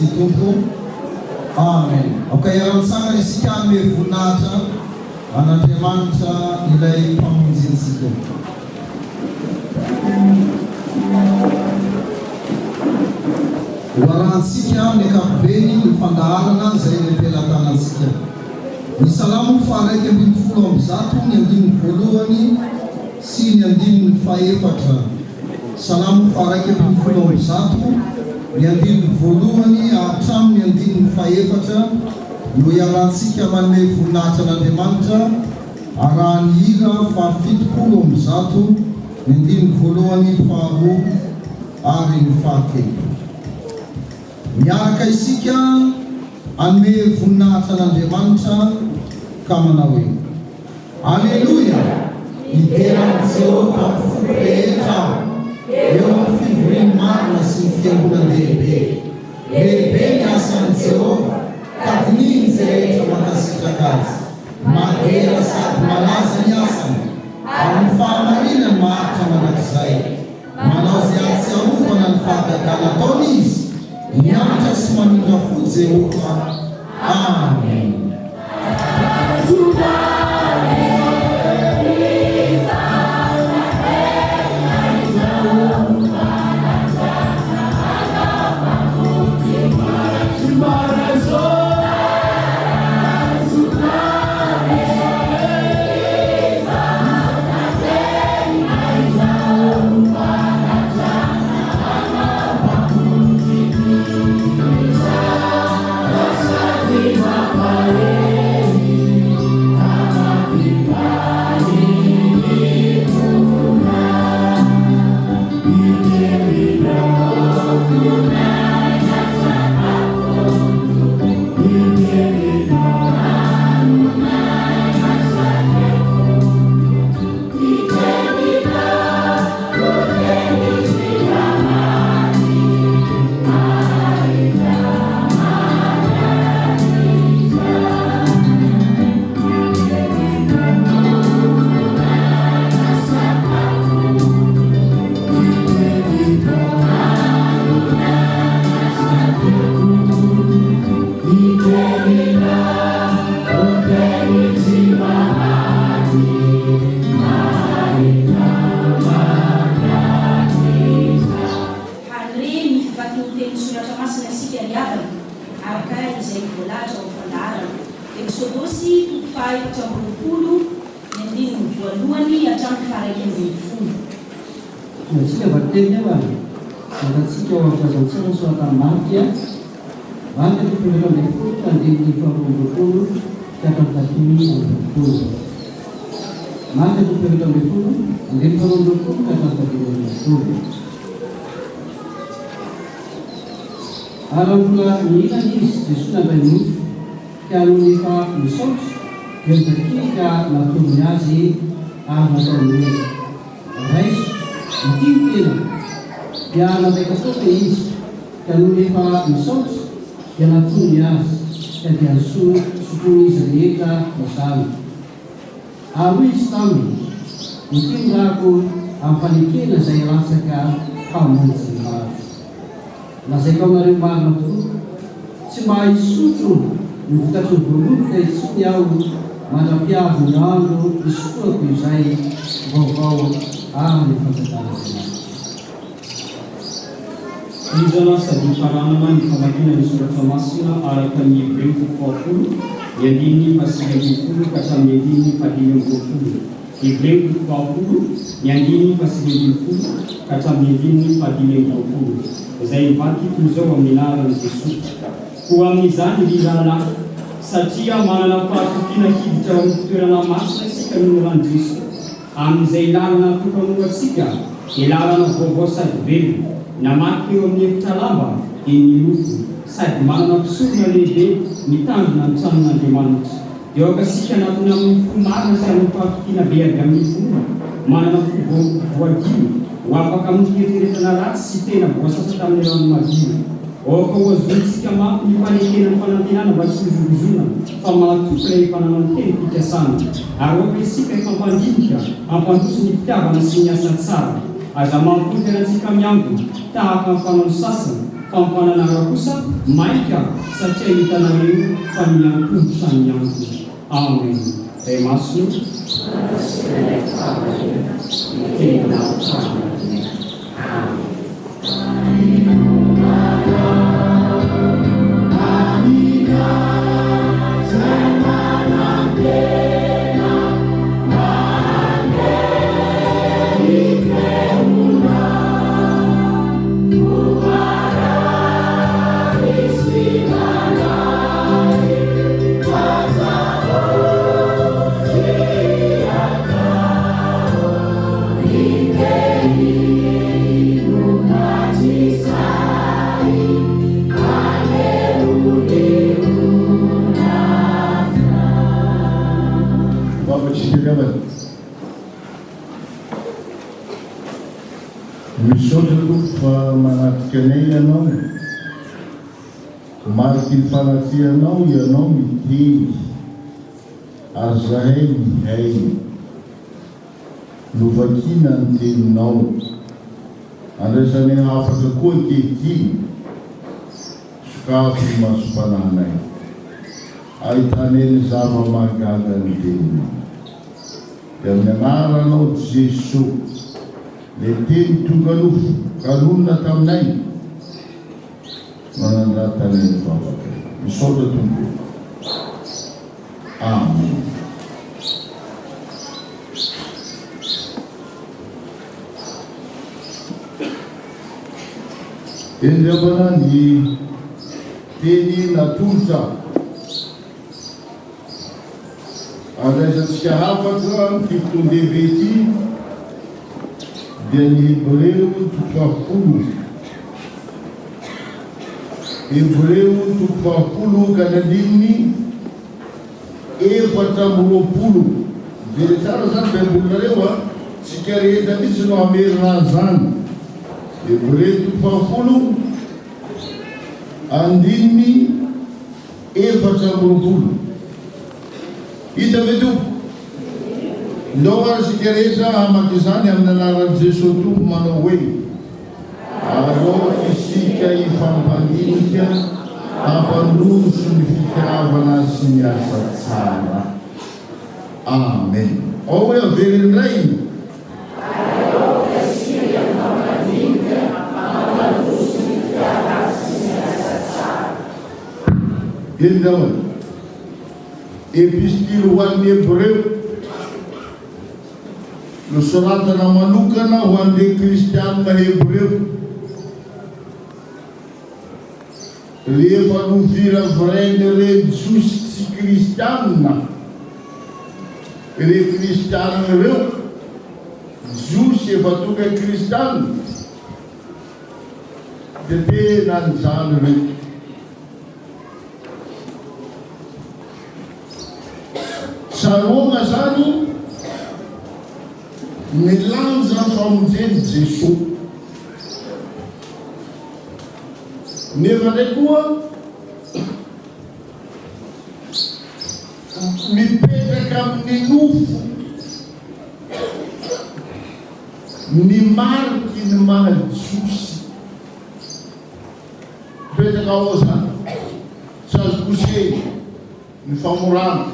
Kristy Tompo. Amen. Raha-mitsangana isika hanome voninahitra an'Andriamanitra ilay mpamonjensika. Hoarahantsika amin'ny ankapobeny ny fandaharana izay nempelatanantsika. Ny salamo faharaiky ambin'ny folo amby zato ny andininy voalohany sy ny andininy fahaefatra. Salamo faharaiky ambin'ny folo amby zato ny andininy voalohany hatramin'ny ny andininy fahaefatra no iarantsika manome voninahitra an'Andriamanitra arahany hira fahafitopolo amby zato ny andininy voalohany faharoa ary ny fahatelo. Miaraka isika hanome voninahitra an'Andriamanitra ka manao hoe Alleluia. Iderany Jehova ny foko rehetra eo amin'ny fivoriany marina sy ny fiangonan-dehibe. Lehibe ny asan'i Jehova ka dininy izay rehetra mankasitraka azy. Madera sady malaza ny asany ary ny fahamarinany maharitra manak'izay. Manao izay ahatsiarovana ny fahagagana ataony izy. Mianatra sy mamindra fo Jehova. Amen. Arambola mihinana izy Jesosy nandray mofo ka noefa misaotra dia nitakia ka natonony azy ary nataony hoe raiso mitiny tena dia nataika toka izy ka noefa misaotra dia natony azy ka dia sotomy izy rehetra izany. Ary izy taminy mitiny-drako amin'ny fanekena izay ratsaka hamonjy azy. Lazaiko aminareo marina tokoa tsy mahay sotro ny vokatry ny voaloboka itsony aho manam-piavo ny andro isotoako izay vaovao ary ny fanjakana izay. Izana sady faranana ny famakiana ny soratra masina araka ny Hebreo 10:20 ny andininy fahasivy ambin'ny folo ka hatramin'ny andininy fahadimy amby roapolo. Hebreo 10:20 ny andininy fahasivy ambin'ny folo ka hatramin'ny andininy fahadimy amby roapolo. Izay mivaky toy izao amin'ny anaran'i Jesosy. Ho amin'izany ry zalahy satria manana fahatokiana hiditra ao amin'ny toerana masina isika noho ny rano Jesosy. Amin'izay lalana tokanoantsika dia lalana vaovao sady velona. Namaky eo amin'ny efitra lamba dia milofo sady manana mpisorona lehibe mitandrina ny tranon'Andriamanitra. Dia aokasika natony amin'ny fo marina sy amin'ny fahatokiana be avy amin'ny fo manana fo voadino ho afaka amin'ny fieritreretana ratsy sy tena voasasa tamin'ny rano madio. Aoka ho azontsika mafy ny fanekena ny fanantenana mba tsy hozorozona fa mahatoky ilay fanana ny teny fikasana. Ary aoka isika efa mpandinika hampandroso ny fitiavana sy ny asa tsara. Aza mampifoterantsika miango tahaka ny fanao sasany fa mifananara kosa maika satria hitanareo fa miantombotra ny anto. Amen. Ray masony tena misaotrako fa manatrika anay ianao, mariky ny fanafianao ianao miteny ary zahay mihainy novakina ny teninao andraisanay hafatra koa ankehitriny sokafo ny masom-pananay ahitanay ny zava-mahagaga ny teninao dia amin'ny anaranao Jesosy le teny tonga nofo kalonina taminay manandratanay ny vavaka misaotra tompo. Amen. Endriabana ny teny natolotra andraisantsika hafatra ny fitondeve ity dia ny Hebreo 10. Hebreo 10 ka nandininy 420. Very tsara zany baibolinareo tsika rehetra mitsy no amerina zany. Hebreo 10 andininy 420. Hita ve tompo? Ndao ary sika rehetra hamaky izany amin'ny anaran'i Jesosy Tompo manao hoe aleo isika ifampandinika hampandroso ny fitiavana sy ny asa tsara. Amen. Ao hoe averiny ray eny epistily ho an'ny Hebreo nosoratana manokana ho an'ilay kristianina Hebreo rehefa noviravirainy re Jesosy tsy kristianina re kristianina ireo Jesosy efa tonga kristianina dia tena nyjany reo sarona zany milanja famonjeny Jesosy nefa ndray koa mipetraka amin'ny nofo ny mariky ny maha Jesosy mipetraka ao zany tsy azo kosehiny ny famorana.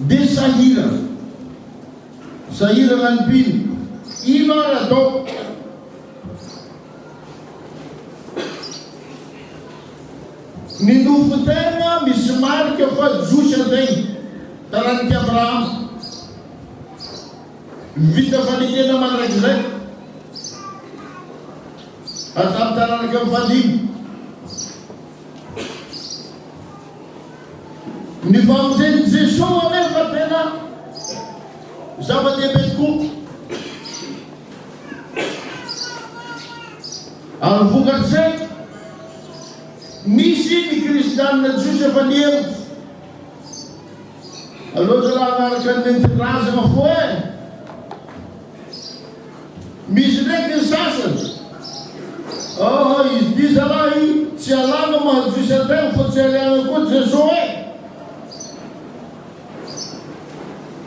Dia sahira lampiny ino ary atao ny nofo tena misy marika fa Jesosy an'izay taran'ity Abrahama vita fanekena mandrakizay hatramin'ny taranaka mifandimby ny famonjeny Jesosy anefa tena zava-dehibe tokoa ary vokatr'izay misy ny kristianina Jesosy efa nihevitra aloha raha anaraka ny mentyrazana fo misy ndraiky ny sasany izy ty zalahy tsy alana maha Jesosy an-tegna fa tsy aliana koa Jesosy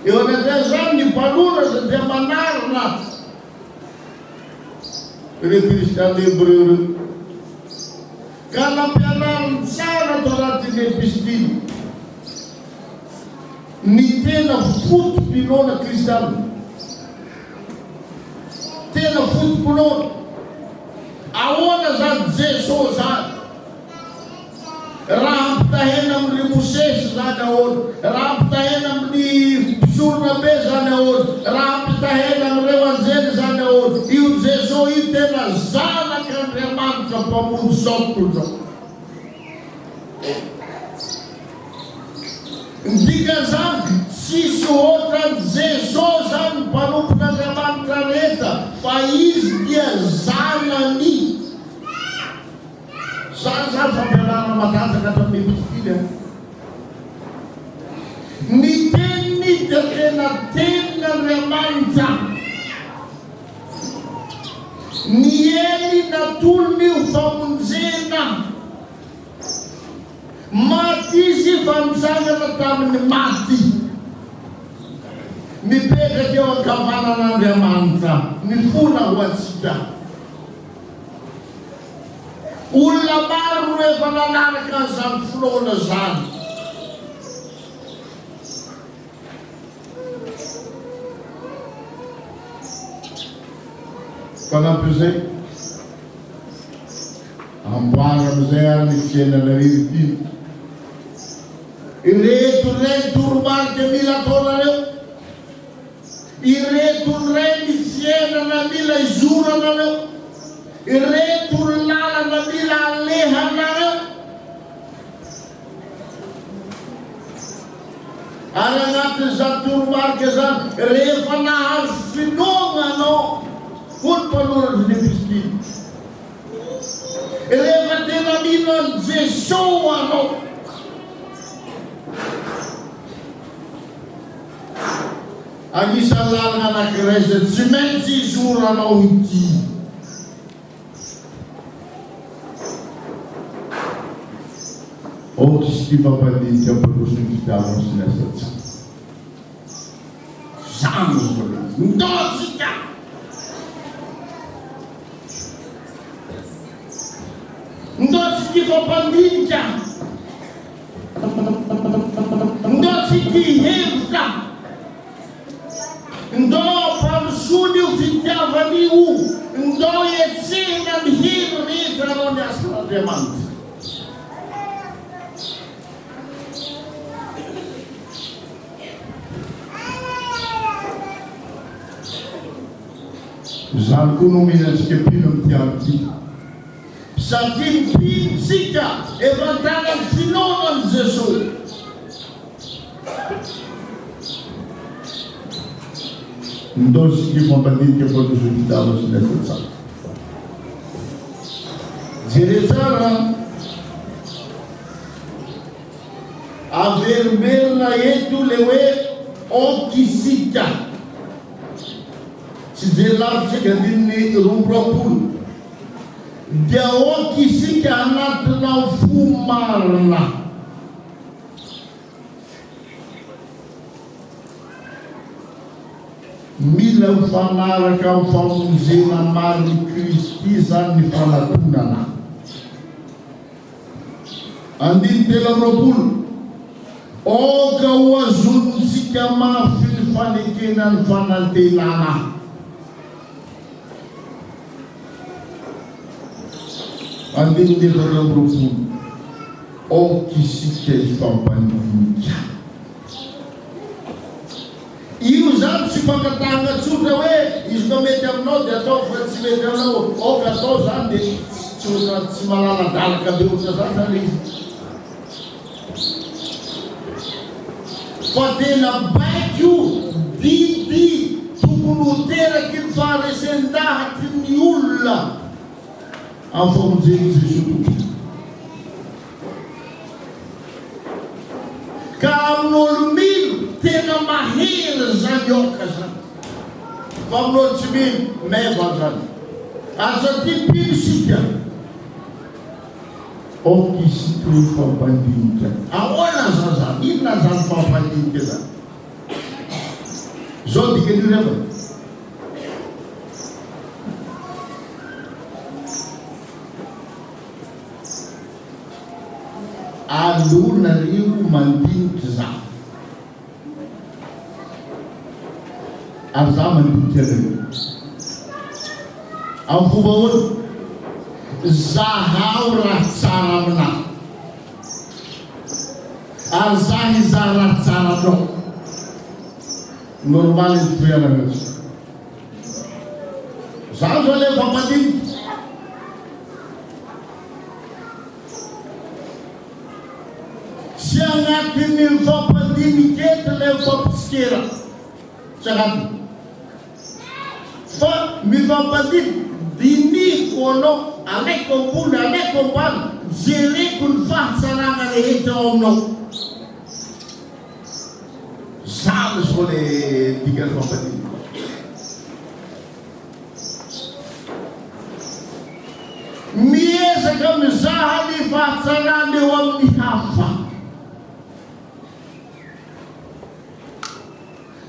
eo anatray zany ny mpalora dia manarina ireo kristiany hebreu reo. Ka nampianariny tsara to anatin'ny epistily ny tena fotom-pinoana kristianina, tena fotom-pinoana. Ahoana zany Jesosy zany? Raha ampitahena amin'ny Mosesy zany ahoana? Raha ampitahena amin'ny mpisorona be zany ahoana? Raha ampitahena amin'ireo anjely zany ahoana? Io Jesosy io tena zanak'Andriamanitra mpamonjy zao tontolo zao. Dikan'izany tsisy ohatran'i Jesosy zany mpanompon'Andriamanitra rehetra, fa izy dia zanany. Zany fampianarana matanjaka hatramin'ny epistily. Ny teniny dia tena tenin'Andriamanitra. Ny ely natolony io famonjena. Maty izy fa mitsangana tamin'ny maty. Mipetraka eo ankavanan'Andriamanitra, mifona ho antsika. Olona maro rehefa nanaraka an'izany finoana zany. Fanampy izay amboara amizay ary ny fiainana ririty. Ireto ray toromarika mila ataonareo, ireto ray ny fiainana mila izoranareo, ireto lalana mila alehanareo. Ary anatin'izany toromarika zany, rehefa nahazo finoana anao, hoy mpanoratra ny epistily, rehefa tena mino an Jesosy anao, anisan'ny lalana anankiray zay tsy maintsy izoranao ity. Ohatra izy ity fampadinika ampandrosin'ny fitiavana sy ny asatsika. Zany zao ndotsika. Ndotsika fampandinika. Ndotsika hevitra. Ndo mpamosony io fitiavana io. Ndo etsena mihiro rehetra anao ny asan'Andriamanitra. Zany koa no mihinantsika mpino amin'ity andro ity. Satria mpinosika efa tanany finoanan'i Jesosy. Ndosika fampandinika fandrosin'ny fitiavana sy ny asatsika. Jere tsara, averimbelona eto le hoe okisika. Tsy je lavitsika andininy roapolo. Dia okisika anatina fo marina. Mila mifanaraka amin'ny famonjena marin'i Kristy zany ny fanatonana. Andiny telo amby roapolo. Oka ho azonitsika mafy ny fanekena ny fanantenana. Andiny telo amby roapolo. Okisika ifampandinika. Io zany tsy fankatahana tsotra hoe izy ka mety aminao dia atao fa tsy mety aminao. Oka atao zany dia tsy malaladalaka be otra zany izy. Fa tena baika io biby tokony ho teraky ny faharesendahaky ny olona amin'ny famonjeny Jesosy. Ka amin'olomilo tena mahery zany oka zany. Fa amin'olo tsy mino meva zany. Ary satria mpinosika okisika fampandinika. Ahoana zany zany? Inona zany fampandinika zany? Zao dikan'io rehefa. alonareo mandinika za ary za mandinika anareo amin'ny fomba hoana zahao raha tsara aminahy ary za hizaha raha tsara aminao normaly ny toerana za zao le fampandinika tsy agnatin'ny fampandinika le fampitsikera tsy agnatiny fa mifampandinika diniko anao alaiko ambony alaiko ambany jereko ny fahatsarana rehetra ao aminao zany zao le dikany fampandinika miezaka mizaha ny fahatsarana eo amin'ny hafa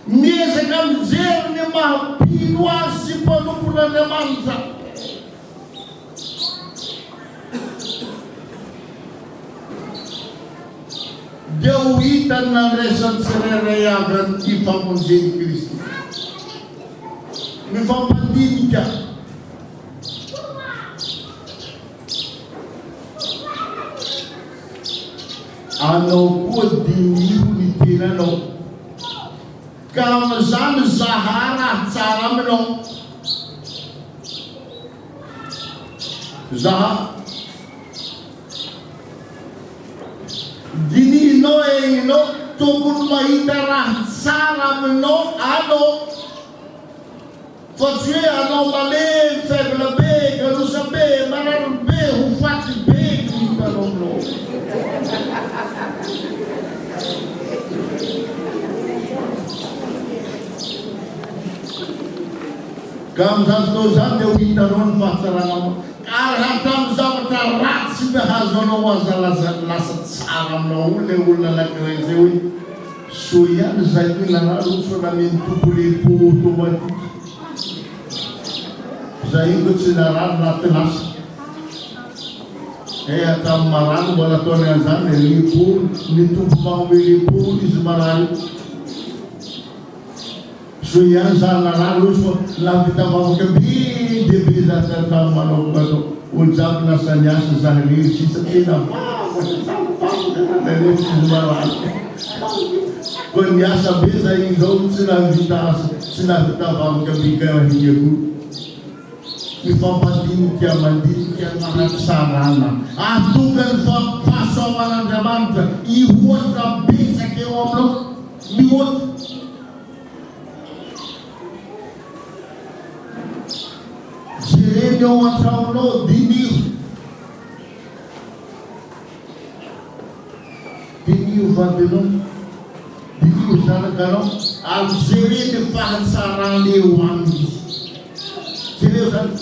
miezaka mijery ny mahampino azy sy mpanompon'Andriamanitra dia ho hitany nandresany tsirairay avy an'ity famonjeny Kristy mifampandinika anao koa diniro ny tenanao ka amin'izany zahara tsara aminao zaha dininao egninao tokony mahita raha tsara aminao anao fa tsy hoe anao male faible be galosa be marary be ho faty be hitanao aminao ka amin'izany fotoa zany dia ho hitanao ny fahatsarana ary hatramin'ny zavatra ratsy mahazo anao aza lasa tsara aminao le olona anankiray zay hoe so ihany zay milanao so nameny tompo lepo automatique zay io tsy narano naty lasa hatramin'ny marano mbola ataony an'izany lepo ny tompo manome lepo izy marano so ihany zany narano so lampitavavaka be be zany manao atao olo jiaby lasa niasa zany rery sisa tena vavaka marano koa niasa be zay zao tsy navita asa tsy navita vavaka bika hiako mifampandinika mandinika manatsarana atokany fahasoavan'Andriamanitra ihoatra betsaka eo aminao mihoatra jereny ao an-tragnonao diniro vadinao diniro zanakanao ary jereny fahatsarana eo aminy jereo zany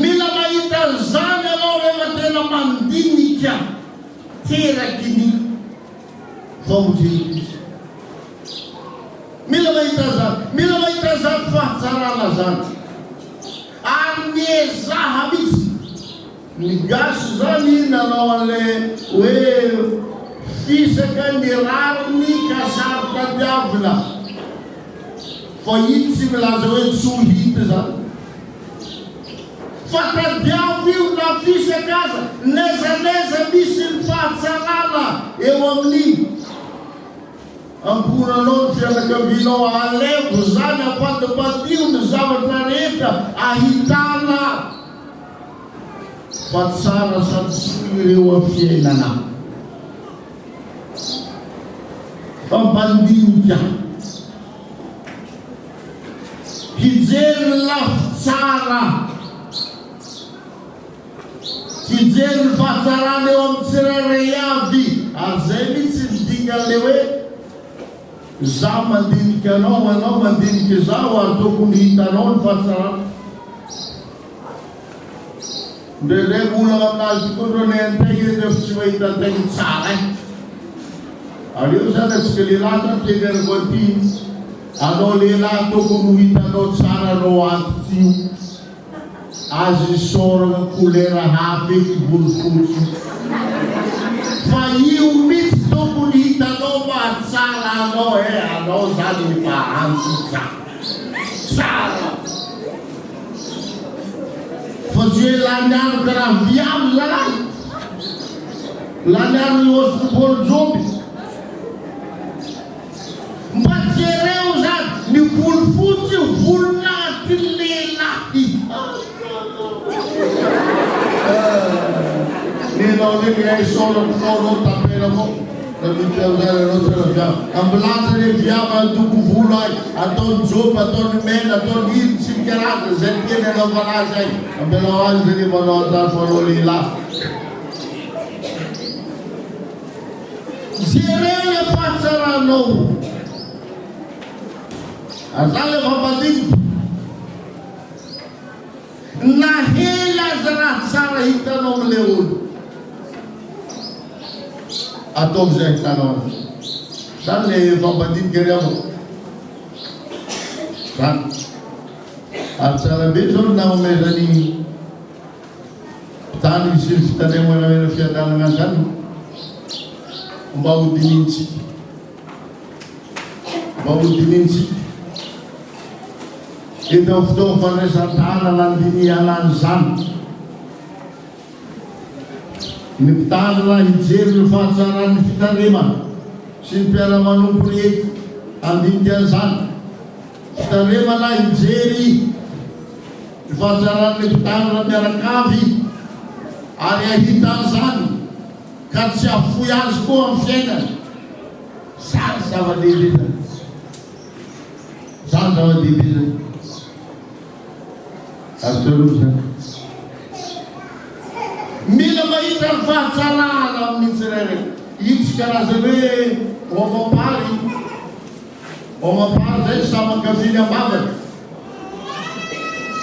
mila mahita zany anao rehefa tena mandinika teraky ny famonjeny mila mahita zany fahatsarana zany ary niezaha mitsy ny gasy zany nanao an'le hoe fisaka ny rariny kasarika diavina fa ito tsy milaza hoe tsy ho hita zany fa tadiavo io na fisaka aza nezaneza misy ny fahatsarana eo amin'ny amponanao ny fianakavinao alevo zany apatipatio ny zavatra rehetra ahitana fa tsara sady soa ireo amin'ny fiainana fampandinika hijery ny lafy tsara hijery ny fahatsarana eo amin'ny tsirairay avy ary zay mitsy midingan'le hoe za mandinika anao mandinika zaho ary tokony hitanao ny fahatsarana ndraindray olana aminazy tokondro ny antegna edy efa tsy mahita antegna tsara ary eo zany atsika lehilahy zany teneriko aty anao lehilahy tokony ho hitanao tsara anao antitio azo isorana kolera hafa eky volofotsy. Fa io mitsy tokony hitanao mahatsara anao anao zany efa antsy tsara. Fa zay laniano karaha viavy zany. Laniano iosy volojoby. Mba jereo zany ny volofotsy volon'anaty lehilahy. Nenao ndraiky ay soranao tapera mo. Ambulance le viava doko volo ay ataony joby ataony mena ataony ino tsy mikaraza zay teny anaovana azy ay ambelao azy zany manao atany fanao lehilahy. Jereo le fahatsaranao. Azany le fampandiniko. Nahela azy raha tsara hitanao amile olo. Ataovy zay hitanao azy. Zany le fampandiniko ery amo. Zany. Ary tsara be zao namamezany mpitany sy ny fitanemana fiandanana zany. Mba hodinintsika. Eto fotoana fandraisan-tany nandiniana an'izany. Ny mpitandrina hijery ny fahatsaran'ny fitaremana sy ny mpiara-manompo rehetra andinika an'izany. Fitaremana hijery ny fahatsaran'ny mpitandrina miarakavy ary ahita an'izany ka tsy afoy azy koa amin'ny fiainana. Zany zava-dehibe zany. Zany zava-dehibe zany. Mila mahita ny fahatsarana amin'ny tsirairay. Io tsy karazany hoe omampary zay saman-kaviny ambavany.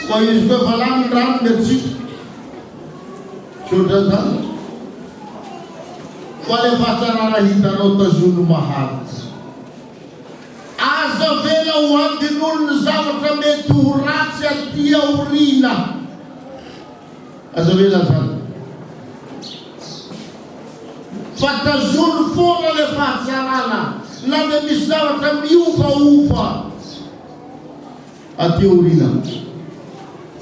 Fa izy koa efa lany ny rano ny atsika. Sotra zany. Fa le fahatsarana hitanao tazono maharitsy. Aza vela ho andin'olo ny zavatra mety ho ratsy aty aorina. Aza vela zany. Fa tazono foana le fahatsarana. Na me misy zavatra miovaova aty aorina.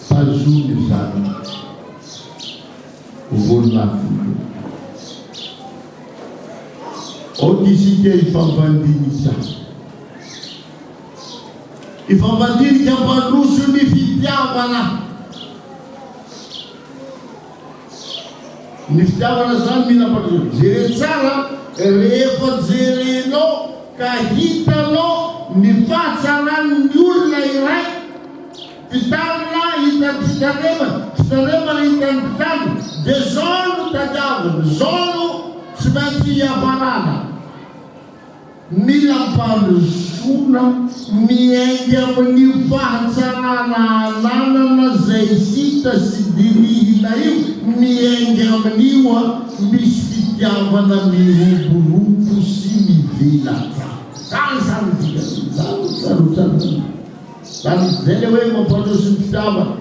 Tazono zany. Volon'afika. Otisika ifampandinika. Ifampandinika mpandroso ny fitiavana. Ny fitiavana zany mila mpandroso. Jere tsara rehefa jerenao ka hitanao ny fahatsaran'ny olona iray. Fitarina hitany fitaremana hitany fitarina. De zao no tadiavina, zao no tsy maintsy hiavarana. Mila mpandrosona miainga amin'ny fahatsarana ananana zay hita sy dirihina io. Miainga amin'io misy fitiavana miroborobo sy mivelatra. Zany dika. Zany zay le hoe mampandroso ny fitiavana.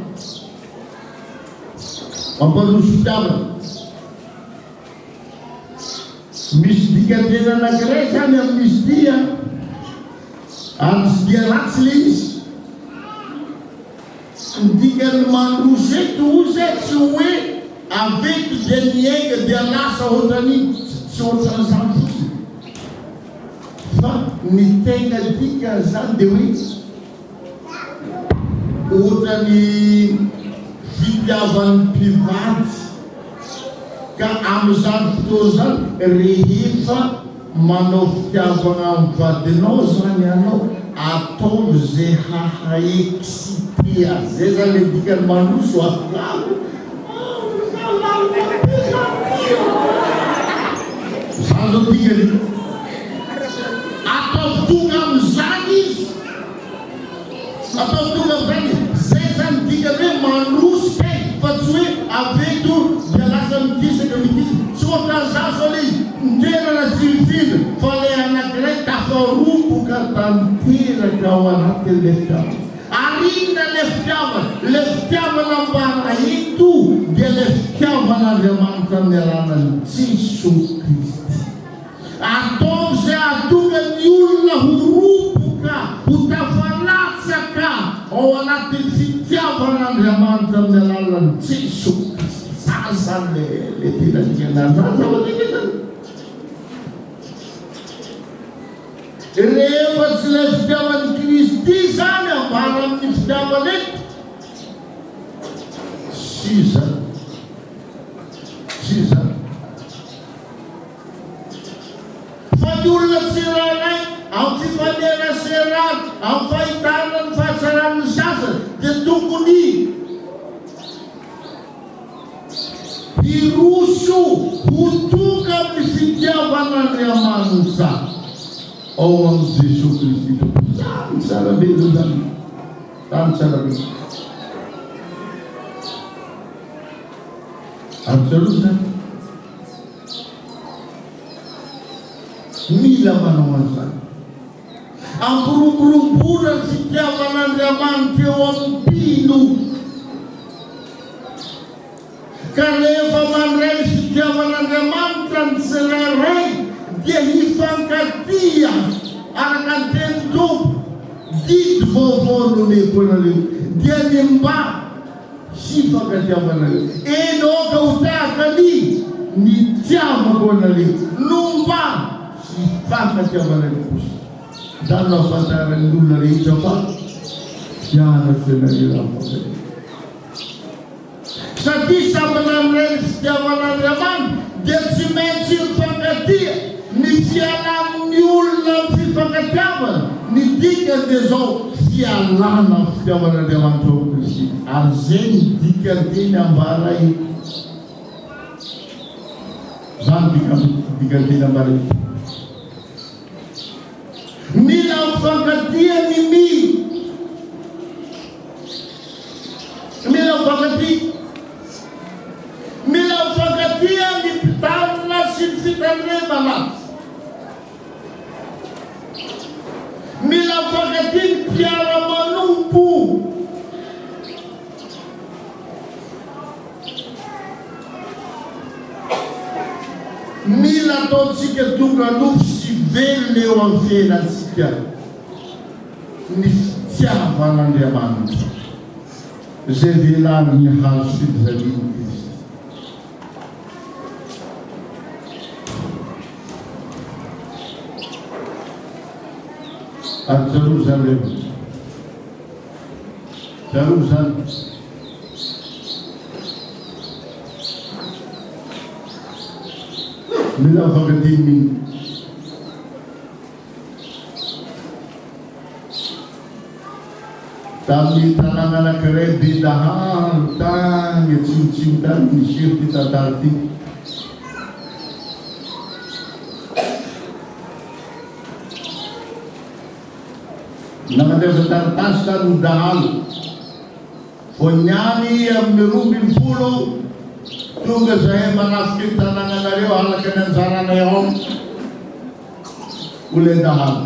Mampandroso fitiavana. Misy dikatena anankiray zany amin'izy tia. Ary tsy dia ratsy le izy. Ny dikany mandroso eto ozy tsy hoe aveto dia miainga dia lasa ohatran'iny. Tsy ohatran'izany fotsiny. Fa ny tena dikany zany dia hoe ohatran'ny fitiavan'ny mpivady. Ka amin'izany fotoana zany rehefa manao fitiavana amin'ny vadinao zany ianao ataovy zay hahaexite azy. Zay zany le dikany mandroso atolavo. Zany zao dikany. Ataovy tonga amin'izany izy. Ataovy tonga amin'izany izy. Zay zany dikany hoe mandroso kay fa tsy hoe aveto dia lasa mikisaka. Tsy ohatran'izany zao le izy. Niterana tsy mifindra fa le anankiray tafaroboka tanteraka ao anatin'ilay fitiavana. Marina le fitiavana mbara eto dia le fitiavan'Andriamanitra amin'ny alalan'i Jesosy Kristy. Ataovy izay ahatonga ny olona ho roboka, ho tafalatsaka ao anatin'ny fitiavan'Andriamanitra amin'ny alalan'i Jesosy Kristy. Zany le tena zany. Rehefa tsy ilay fitiavan'i Kristy zany ambara amin'ny fitiavana eto, siza fa ny olona tsirairay amin'ny fifanena serany, amin'ny fahitana ny fahatsaran'ny sasany, dia tokony hiroso ho tonga amin'ny fitiavan'Andriamanitra ao amin'ny Jesosy Kristy. Zany tsara be zany. Zany tsara be. Absolument. Mila manao an'izany. Ampiroboroboana ny fitiavan'Andriamanitra eo amin'ny mpino. Ka rehefa mandray ny fitiavan'Andriamanitra ny tsirairay dia hifankatia araka ny teny Tompo. Didy vaovao nomeko anareo dia ny mba sy fankatiavanareo. Enoka ho tahaka ny tiavako anareo no mba sy fankatiavanareo kosa. Zany no ahafantaran'ny olona rehetra fa fianatra anareo afantareo. Satria samy namray ny fitiavan'Andriamanitra dia tsy maintsy mifankatia. Ny fialamin'ny olona amin'ny fifankatiavana, ny dikany dia zao fialana amin'ny fitiavan'Andriamanitra ao Kristy. Ary zay ny dikany teny ambara eto. Zany dikany teny ambara eto. Mila mifankatia ny mila mifankatia ny mpitandrina sy ny fitandremana. Mila mifankatia ny mpiara-manompo. Mila ataontsika tonga nofo sy velona eo amin'ny fiainantsika ny fitiavan'Andriamanitra izay velan'ny hazo fitizalian'i Kristy. Ary zareo zany mila mifankatia ny tamin'ny tanàna anankiray be dahalo tany atsimotsimo tany misy ty tantara ty. Nanandefa taratasy tany ny dahalo vo niany amin'ny 12 tonga zahay manafiky ny tanànanareo halaka ny anjaranay ao ho le dahalo.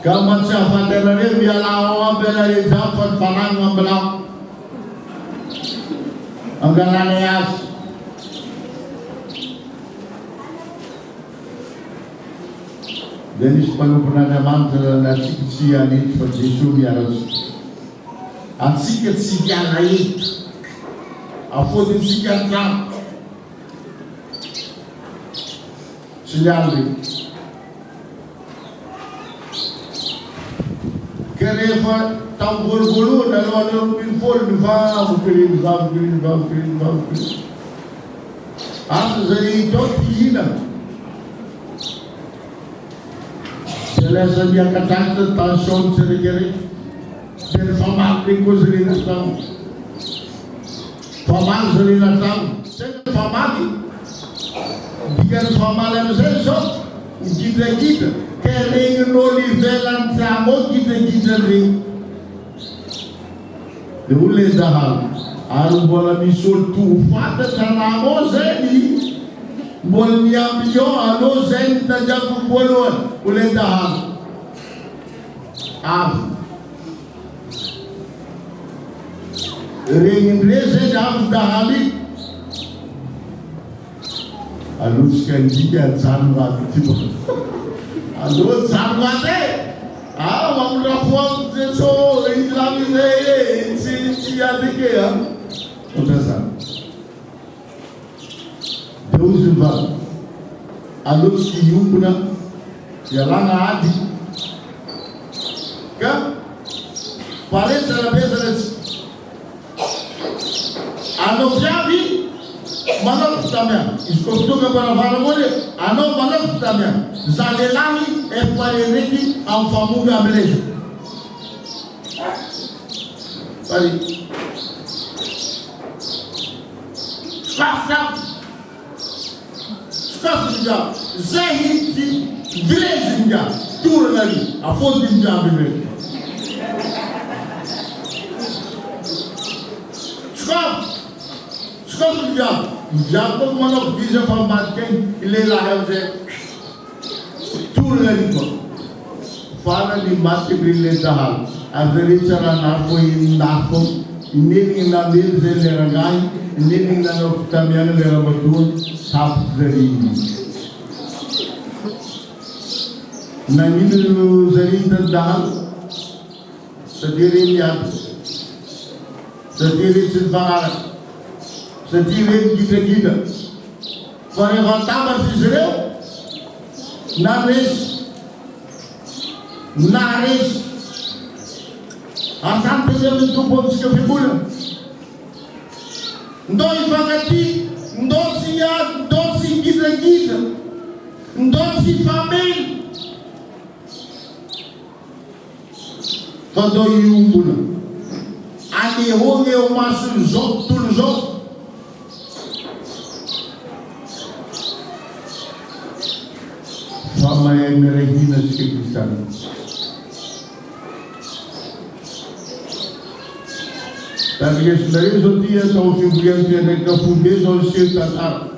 Ka matsy ahafantanareo miala ao aby anareo zany fa ny fanagny ambilao angananay azy. Dia nisy mpanompon'Andriamanitra natsika tsy hanety fa Jesosy miaratsika. Atsika tsy hiala eto, afodintsika an-trano. Tsy hiala eto. Ka rehefa tamin'ny voalohany alohan'ny 12 nivavokiriny. Asa zay hitao tihinana. Dia lasa miakatratra ny tension tsiraikaraiky. Dia ny famaly regny koa zarena trano. Famaly zarena trano. Zay ny famaly. Dikan'ny famaly amin'izay zao migidragidra. Ka regny n'olo ivelany trano ao gidragidra regny. Dia ho le dahalo. Ary mbola misy olo toho fantatra anamo ao zay mbola miamby eo alô zay ny tadiaviko voalohany ho le dahalo. Avy regny zay avy dahaly alotsika ndika jano aty ty alo jano aty mamolafoa zay so islamy zay tsy atyke ohatra zany de ozy mivady alotsika iombona ialagna ady ka paretsarabezanatsy anao viavy manao tamiana izy koa fotoka mpanavara moa le anao manao tamiana za lehilahy efapare reky amin'ny famonga amileza pare sokafo zay hity vilezy nga torana ry afody njaby reky sokafo njaby koa manao viza fa matika lehilahy amizay torana ry koa farany maty le dahaly averetsaranahy fo indafo inenigny namely zay le rangahy inenigny nanao fitamiana le ramatoany tapy zary nagnino zary tadahaly satria reny miady satria reny tsy nifagnaraka satria reny gidragidra fa rehefa tambatry izy reo na resy asanty zay amin'ny tompo amitsika fibolana ndo ifankaty ndo tsy gidragidra ndo tsy famely fa ndo iombona anehogny eo masony zao tontolo zao fa mahay mirahina sika kristana tariesinareo zao ty atao fivoriany ty andraiky kafobe zao sery tantara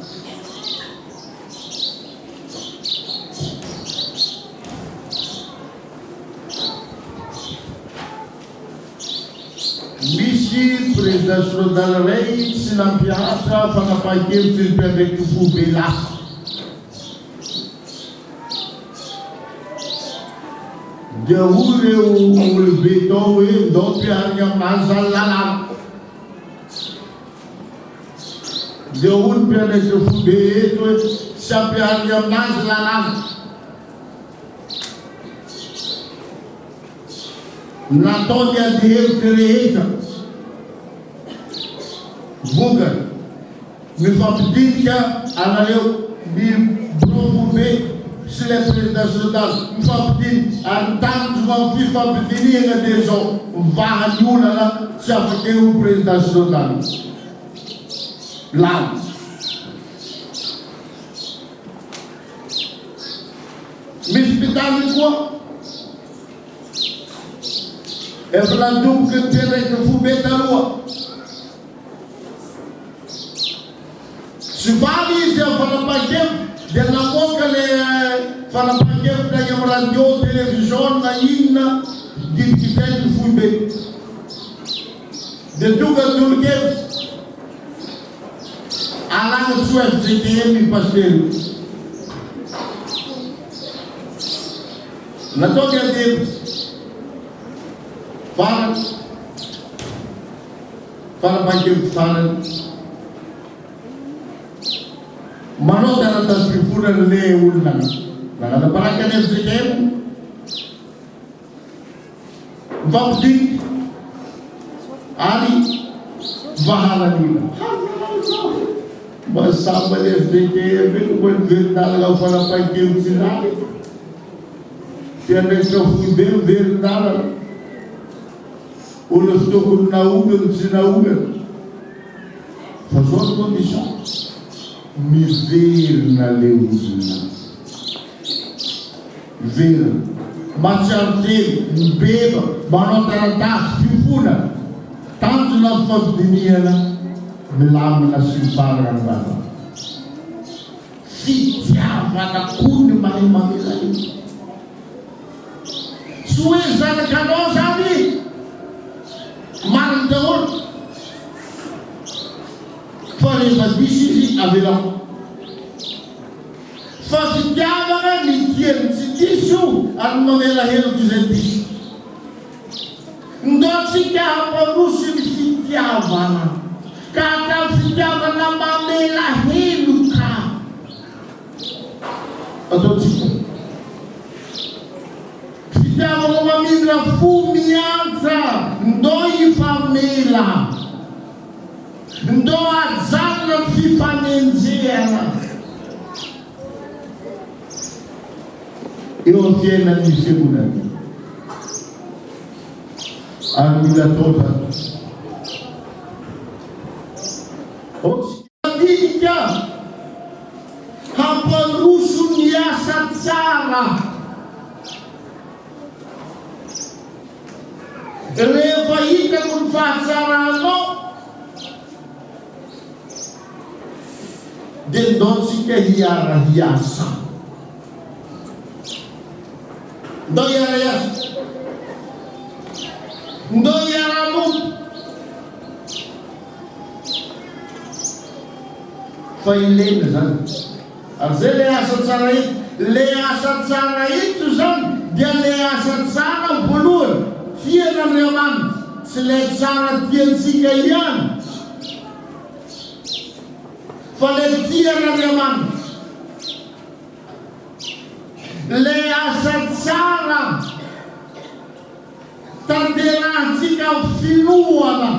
misy président synodal ray tsy nampiatra fanapahan-kevitry ny mpiandraiky kafobe lasa de hoy reo olobe tao hoe ndao mpiarigny aminazy zany lalàna de hoy ny mpiandraiky kafobe eto hoe tsy ampiarigny aminazy lalàna nataony ady hevitry rehetra vokany mifampidinika anareo ny brofobe sy le président synodal mifampidinika ary tanjona amin'ny fifampidinihana de zao mivahany olana tsy afaka eo président synodal lany misy mpitany koa efa nandomboky ny mpiandraiky kafobe taloha tsy valy izy amin'ny fanapahan-kevitry de namoaka le fanapahan-kevitry agny amin'ny radio télévision na inona didikitainy foibe de tonga tolo-kevitry alagna tsy ho FGTM pastery nataony adevitry farany fanapahan-kevitry farany manao taratasy fifonany le olona nagnanaparaka any FGTM mifampidinika ary vahalany olona masamba le FGTM eny mba niverindalana ao fanapahan-kevitry zany mpiandraiky kafobe miverindalana olo sy tokony naongany tsy naongany fa zao ny condition miverina le olona miverina matsiarotely mibeba manao taratasy fifona tanjona fifampidinihana milamina sy mifarana ny vava fitiavana kony mahay mamela io tsy hoe zanakanao zany mariny daholo fa rehefa diso izy avelao. Fa fitiavana ny tiany tsy diso ary mamela heloko izay diso. Ndotsika hamparoso ny fitiavana ka atao fitiavana mamela heloka. Ataotsika fitiavana mamindra fo miantra ndo ifamela ndo ajanona ny fifanenjehana eo amin'ny fiainan'ny fiangonana. Ary mila atao zany otsidinika hamparoso ny asa tsara. Rehefa hitako ny fahatsaranao dia ndaotsika hiara-hiasa. Ndao hiara-hiasa, ndao hiara-loto. Fa ilena zany ary zay le asa tsara ito. Le asa tsara ito zany dia le asa tsara voalohany fiain'Andriamanitra, tsy le tsara tiantsika ihany fa le tian'Andriamanitra. Le asa tsara tanterahantsika finoana.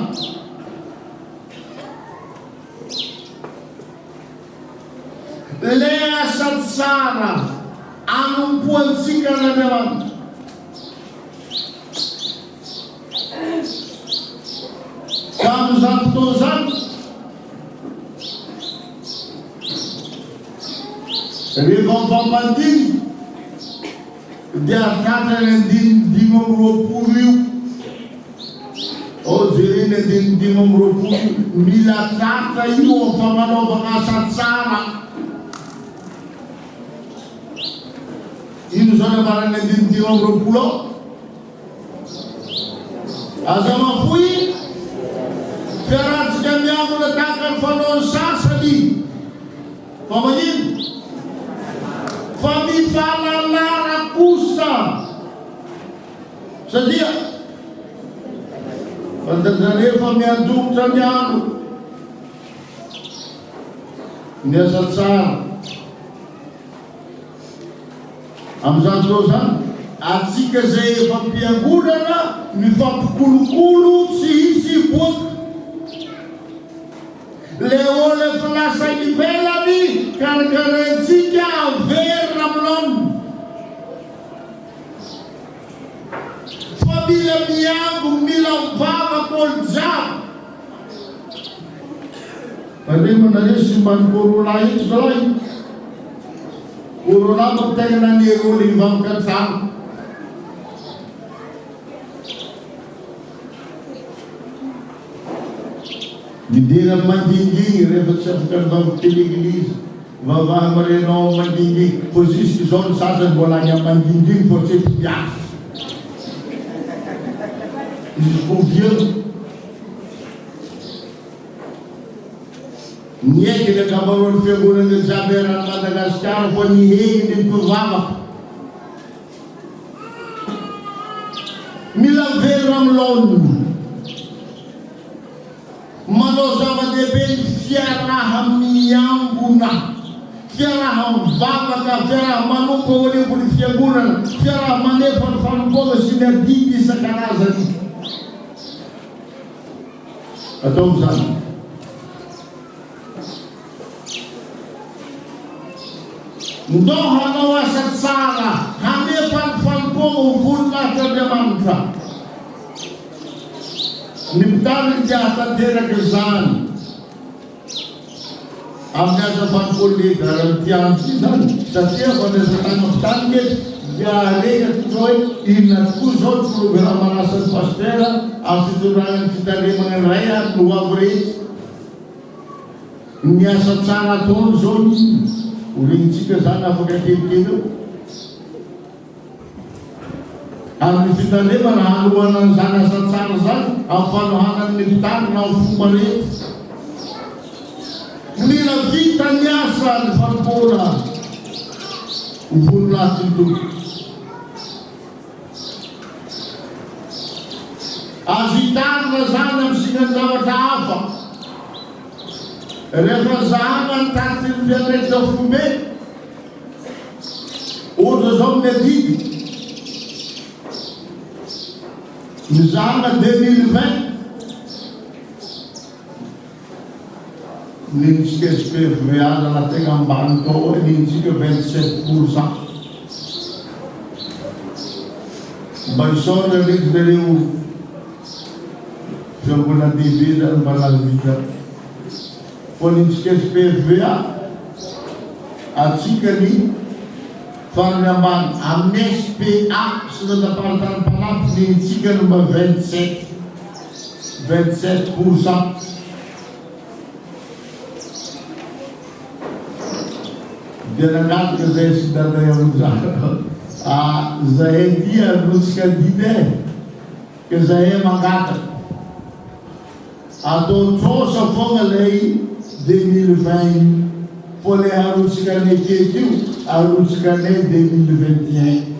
Le asa tsara anompoantsika n'Andriamanitra. Ka amin'izany fotoana zany rehefa mifampandiny dia tratrany andinidimy amby roapolo io. Jereny andinidimy amby roapolo mila tratra io amin'ny famanaovana asa tsara. Ino zany amarany andinidimy amby roapolo ao? Aza mafoy fiarahantsika miangona tahaka ny fanaon'ny sasany. Fa magnino? Fa mifalalana kosa satria rehefa miandomotra ny andro ny asa tsara amin'izany fotoana zany atsika zay efa mpiangonana mifampikolokolo tsy hisy hiboaka. Le olo efa lasa ivelany karakarantsika averina amin'ano. Fa mila miango, mila mivavaka olo jiaby. Fa re manaresy mbany corona ito zalay. Corona mampitegna naniry olo hivavaka an-trano. Midera mandingigny rehefa tsy afaka mivavaka teny eglizy. Vavaha marenao mandingigny. Fô jusque zao ny sasany mbola agny amin'ny mandingigny fô tsy mpiasa. Izy conviano. Niaiky ny ankamaroan'ny fiangonana jiaby eran'ny Madagasikara fô nihegny ny mpivavaka. Mila velona amin'ny laoniny. Manao zava-dehibe ny fiaraha miambona, fiaraha mivavaka, fiaraha manompo ho anivon'ny fiangonana, fiaraha manefa ny fanompoana sy ny adidy isan-karazany. Atao amin'izany. Ndao hanao asa tsara, hanefa ny fanompoana ho voninahitran'Andriamanitra. Ny mpitandriny dia hatanteraka izany amin'ny asa fanompoana ary amin'ny tiandro zany satria fa nesatana mpitandriny dia reka tokoa hoe inona tokoa zao ny programme anasan'ny pastera amin'ny fitondranany fitandremana iray ary no avy rehetra. Ny asa tsara ataony zao ny orintsika zany afaka kelikely eo. Amin'ny fitandremana halohana an'izany asa tsara zany amin'ny fanohanan'ny mpitandrina amin'ny fomba rehetra. Mila vita miasa ny fampona voninahitry ny tompo. Azo hitanina zany amin'ny sinan-javatra hafa. Rehefa zahana ny taty ny fiandraikitra fombe, ohatra zao ny adidy, mizahana 2020, nintsika SPFVA na tegna ambany tao hoe nintsika 27%. Mba isaorina ndraiky zareo fiangonana lehibe zany mba nahavita. Fa nintsika SPFVA atsika ny farany ambany amin'ny SPA sy ny departement-panampy nintsika no mba 27%. Dia nangataka zay sy daday amin'izany. Zahay dia arotsika dide, ka zahay mangataka. Atao tsosa foana lay 2020, fô le arotsika ny aketo io, arotsika ny 2021.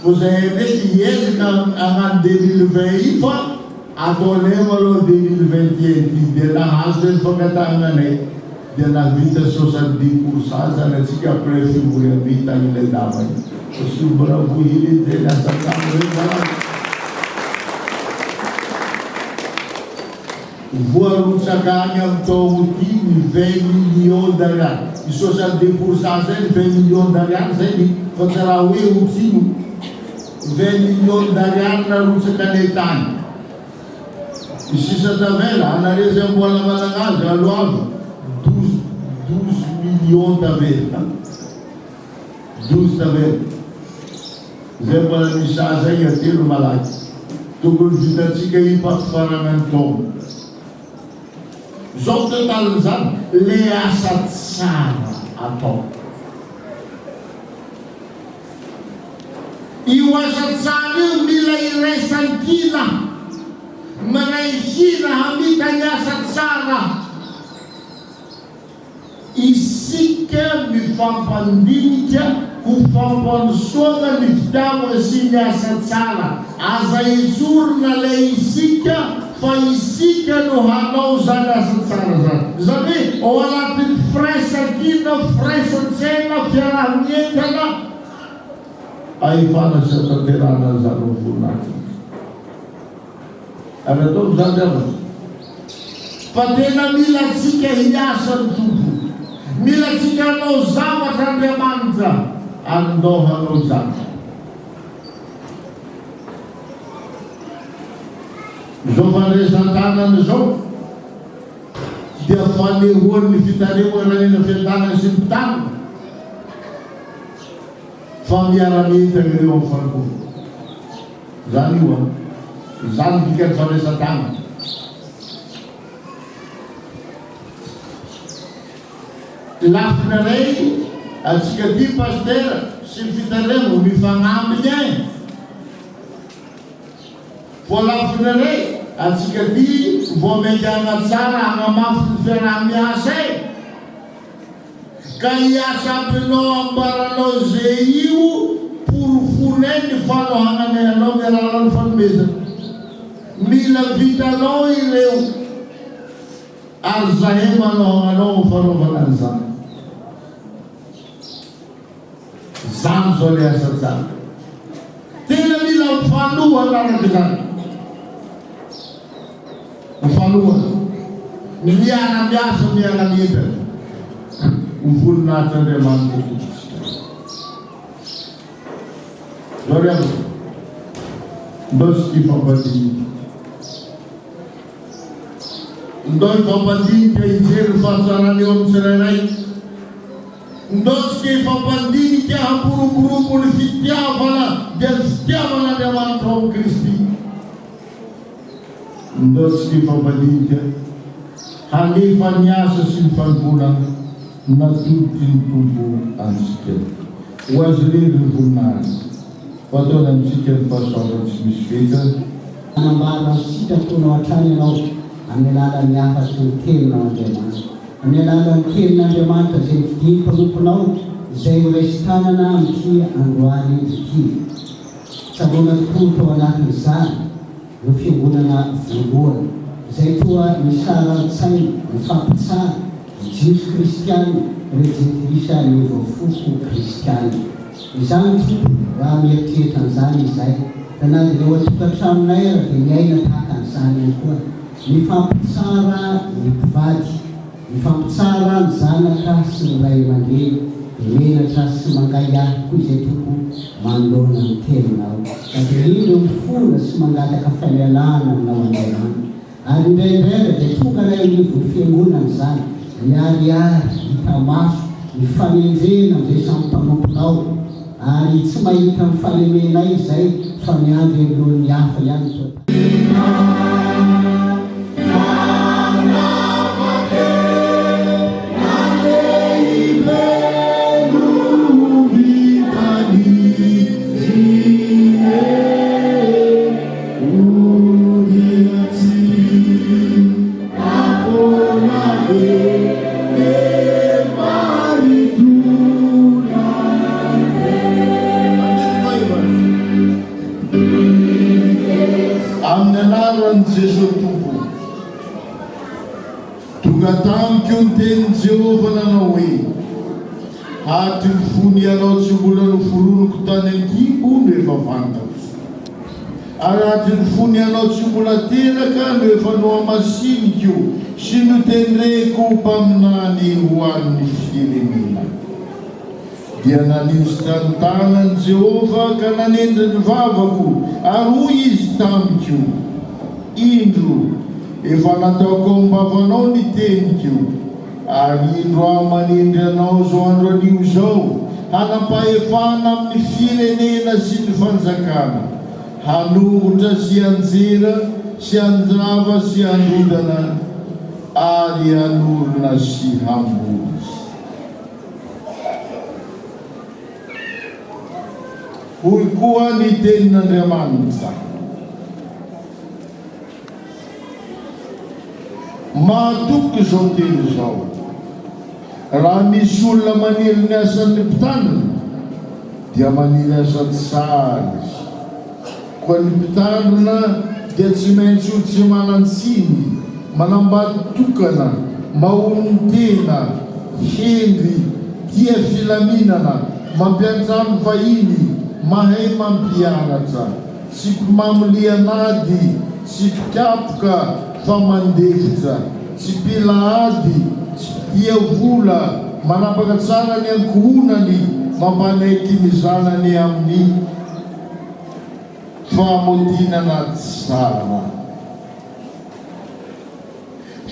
Fô zahay ndraiky hiezaka agnano 2020 io fa atao lay malôha 2021 dia nahazo zay fangatananay. Dia navita 70% zany atsika après fivoria-bita ilay dama io. Sy bravo hely zay nasakamo rey zany. Voarotsaka agny amin'ny taogno ty ny 20 millions d'ariary. I 70% zay ny 20 millions d'ariary zay ny fa tsy raha hoe otrino 20 millions d'ariary narotsaka ny tany. I sisa tavela anare zay mbola managnazy aloava 12 millions tavela. 12 tavela. Zay mbola misaza zay atelo malaky. Tokony vitatsika himpampifaragna ny taogno. Zao total zany le asa tsara atao. Io asa tsara io mila iraisan-kina, manaihina hamita ny asa tsara. Isika mifampandinika ho fampanosoana ny fitiavana sy ny asa tsara. Aza izorona le isika fa isika no hanao zany asa tsara zany. Zany ao anatin'ny firaisan-kina, firaisan-tsaina, fiarahamientana, ahifana sy tanterana zany ho voninahitry. Ary atao zany zavatra. Fa tena mila tsika hiasa ny tompo. Mila tsika hanao zavatra Andriamanitra, andao hanao zany. Zao fandraisan-tanana zao dia fanehoan'ny fitanemana eny fiantanana sy ny mpitana fa miara-mientana ireo amin'ny farakolo. Zany io zany dikany fandraisan-tanana. Lafina ray atsika ty pastera sy ny fitanemo mifagnambiny ay. Fô lafina ray atsika ty vao mekana tsara agnamafy ny fiarah-miasa ay. Ka hiasa aminao ambaranao zay io porofonay ny fanohananay anao miararan'ny fanomezana. Mila vitanao ireo ary zahay manohananao ny fanaovana an'izany. Zany zao le asa tsara. Tena mila mifanohana araka zany. Mifanohana. Miara-miasa, miara-mientana. Ny voninahitry Andriamanitra tokotsika. Zao revo. Ndao sy ty fampandinika. Ndao ifampandinika hijery fahatsarany eo amin'ny tsirairay. Ndao tsy ifampandinika hampiroborobo ny fitiavana dia ny fitiavana Andriamanitra ao amin'ny Kristy. Ndao tsy ifampandinika hanefa ny asa sy ny fanompoana natoditry ny tompo antsika. Ho azy rery ny voninahitra. Fataona amintsika ny fahasoavana tsy misy vetsana. Anambara sitraponao hatrany ianao amin'ny alalan'ny afaky ny teninao Andriamanitra. amin'ny alalan'ny tenin'Andriamanitra izay vidiny mpanomponao izay ho raisin-tanana amin'ity androany ity. Tsaroana tokoa tao anatin'izany no fiangonana voalohany izay toa misara-tsaina mifampitsara jiosy kristiana rejetilisa ny vaofoko kristiana. Izany tompo raha mieritreritra an'izany izay da na dia eo atokantramonay ara dia miaina tahaka an'izany ihany koa, mifampitsara ny mpivady, mifampitsara ny zanaka sy ny ray aman-dreny, menatra sy mangay ahy koa izay tompo manoloana ny teninao. Da dia ino mifona sy mangataka fahalalana aminao Andriamanitra. Ary indraindray dia tonga ilay anivon'ny fiangonana izany miariary hita maso mifanenjena amin'izay samy mpanomponao, ary tsy mahita mifalemenay izay fa miandry alohan'ny hafa ihany toa. Tamiko ny tenin'i Jehovah nanao hoe aty ny fony ianao tsy mbola noforonoko tany an-kimbo no efa fantako, ary aty ny fony ianao tsy mbola teraka no efa noamasinika sy notenireko mpaminany ho an'ny firenena. Dia nanisy tantanan'i Jehovah ka nanendry ny vavako, ary hoy izy tamiko, indro efa nataoko ambavanao ny teniko, ary indro aho manendry anao zao andro anio zao, hanapahefana amin'ny firenena sy ny fanjakana, hanombotra sy anjera sy anjava sy androdana, ary hanorona sy hamboly. Hoy koa ny tenin'Andriamanitra, mahatoky zao teny zao, raha misy olona maniry ny asan'ny mpitanana dia maniry asa tsara izy, koa ny mpitanana dia tsy maintsy ho tsy manan-tsiny, manambady tokana, mahony tena, hendry, tia filaminana, mampiantrano vahiny, mahay mampianatra, tsy mpimamolianady, tsy mpikapoka fa mandefitra, tsy mpilahady, tsy mpia vola, manapaka tsara ny ankohonany, mampanaiky ny zanany amin'ny fahamotinana tsara.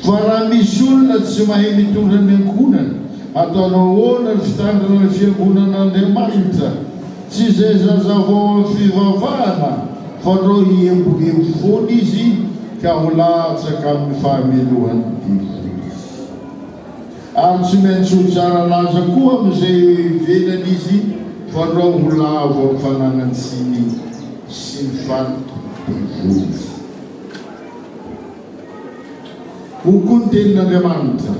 Fa raha misy olona tsy mahay mitondra ny ankohonany, ataonao ahoana ny fitandrina ny fiangonan'Andriamanitra? Tsy izay zazavao amin'ny fivavahana, fa rao hiembohembo foana izy ka ho latsaka amin'ny fahamelohan'ny diso. Ary tsy maintsy ho tsara laza koa amin'izay velany izy, fa rao ho lavo amin'ny fananantsiny sy ny fanotoam-pivory. Ho koa ny tenin'Andriamanitra,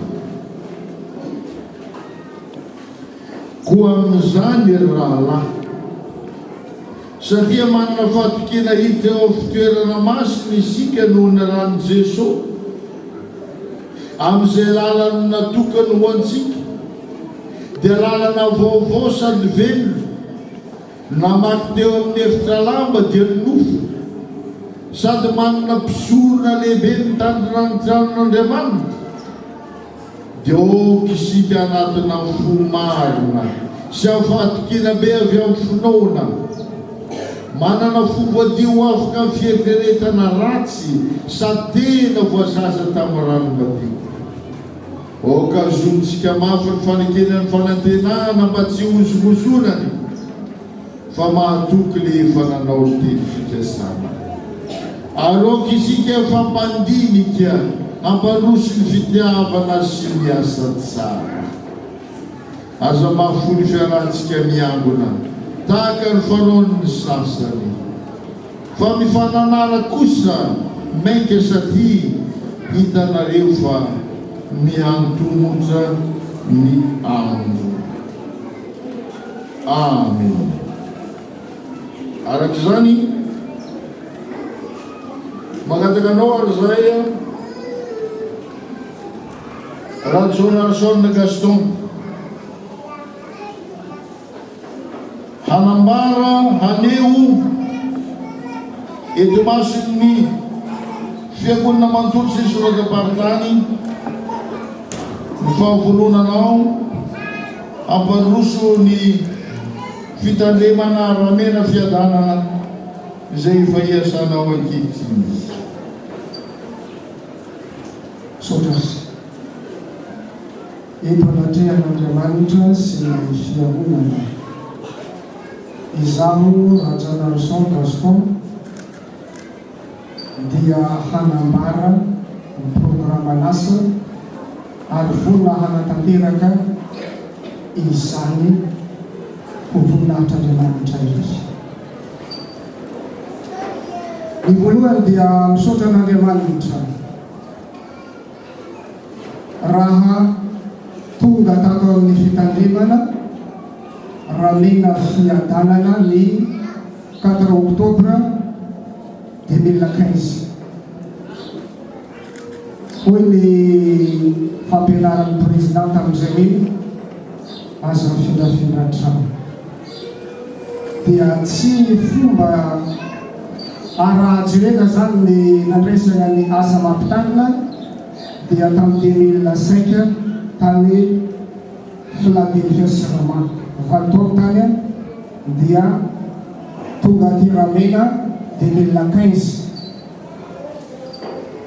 koa amin'izany rahalahy, satria manana fahatokena hita eo amin'ny fitoerana masina isika noho ny ran'i Jesosy amin'izay lalany natokany ho antsika, dia lalana vaovao sady velona, namaky teo amin'ny efitra lamba dia nofo, sady manana mpisorona lehibe mitandrina ny tranon'Andriamanitra. Dia oka isika anatina fo marina sy amin'ny fahatokena be avy amin'ny finoana, manana fovoadio afaka amin'ny fieritreretana ratsy sady tena voasasa tamin'ny ranomadio. Oka zontsika mafy ny fanekenan'ny fanantenana mba tsy hozongozonany, fa mahatoky le efa nanao teny fikasana. Ary oka isika fampandinika hampanoso ny fitiavana sy ny asa tsara. Aza mahafony fiarahantsika miangona tahaka ny fanaon'ny sasany, fa mifananara kosa mainka satria hitanareo fa miantomotra ny andro. Amen. Arak'izany magatakanao ary zay Ratsonarson Gaston hanambara haneo eto masin'ny fiangonana manontolo sy soratam-paritany ny fahavolonanao amparoso ny fitandremana ramena fiadanana izay efa iasanao ankehitriny. Sotras ipalatrehan'Andriamanitra sy fiangonana izaho Ratsonarson Gaston dia hanambara ny programan'asa ary vola hanatanteraka izany ho voninahitr'Andriamanitra izy. Ny voalohany dia misaotra an'Andriamanitra raha tonga tato amin'ny fitandremana ramena fiadanana ny 4 Oktobra 2015. Hoy ny fampianaran'ny président tamin'izay aza findrafindratrano dia tsy fomba arajerena zany ny nandresana ny asa mampitanina dia tamin'ny 2005 tany Philadelphia Serama valotao tany dia tonga ty ramena 2015.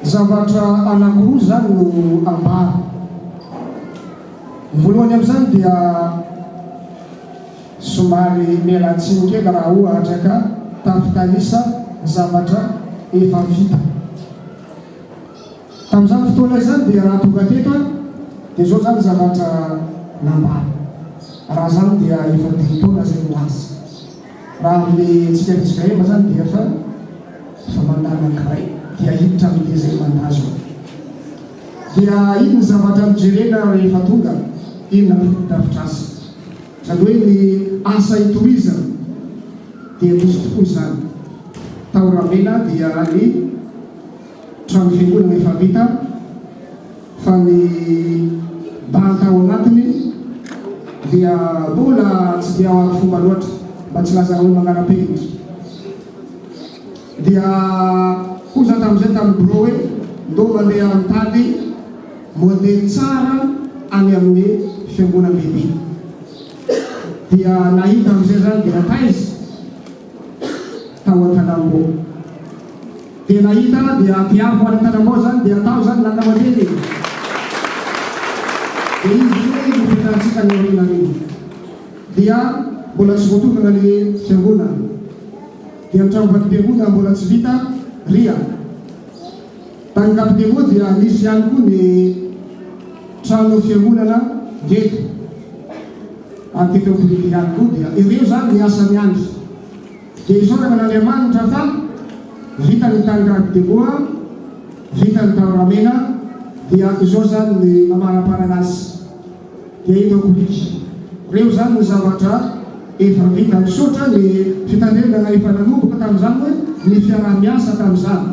Zavatra anankiroa zany no ambara. Voalohany amin'izany dia somary mialatsiny kely raha ohatra ka tafitalisa zavatra efa vita. Tamin'izany fotoana izany dia raha tonga teto dia zao zany zavatra nambara. Raha zany dia efa 10 taona zay ho azy. Raha amin'ny tsikafitsika ema zany dia efa mandana anankiray dia hiditra amin'ilay zay mandazo. Dia iny ny zavatra mijerena rehefa tonga iny na fitafitra azy. Zany hoe ny asa itohizana dia misy tokoa izany. Tao ramena dia ny trano fiangonana efa vita fa ny bantao anatiny dia mbola tsy dia fomba loatra mba tsy lazana hoe manara-penitra. Dia koza tamin'izay tamin'ny bureau hoe ndo mandeha mitady modely tsara any amin'ny fiangonana bebe. Dia nahita amin'izay zany dia nataizy tao an-Tanambo. Dia nahita dia tiavo any Tanambo zany dia atao zany nakamateny. Dia izy hoe nifitansika ny orina iny. Dia mbola tsy voatokana ny fiangonana. Dia ny trano fatim-piangonana mbola tsy vita ria. Tany Kapitemo dia nisy ihany koa ny trano fiangonana ngeto. Anteteopolity ihany koa dia ireo zany ny asa miandry. Dia isaorana n'Andriamanitra fa vita ny tany Kapitemo, vita ny tao ramena, dia izao zany ny mamaraparana azy. Dia etopolity. Reo zany ny zavatra efa vita. Misaotra ny fitandremana efa nanomboka tamin'izany hoe ny fiarah-miasa tamin'izany.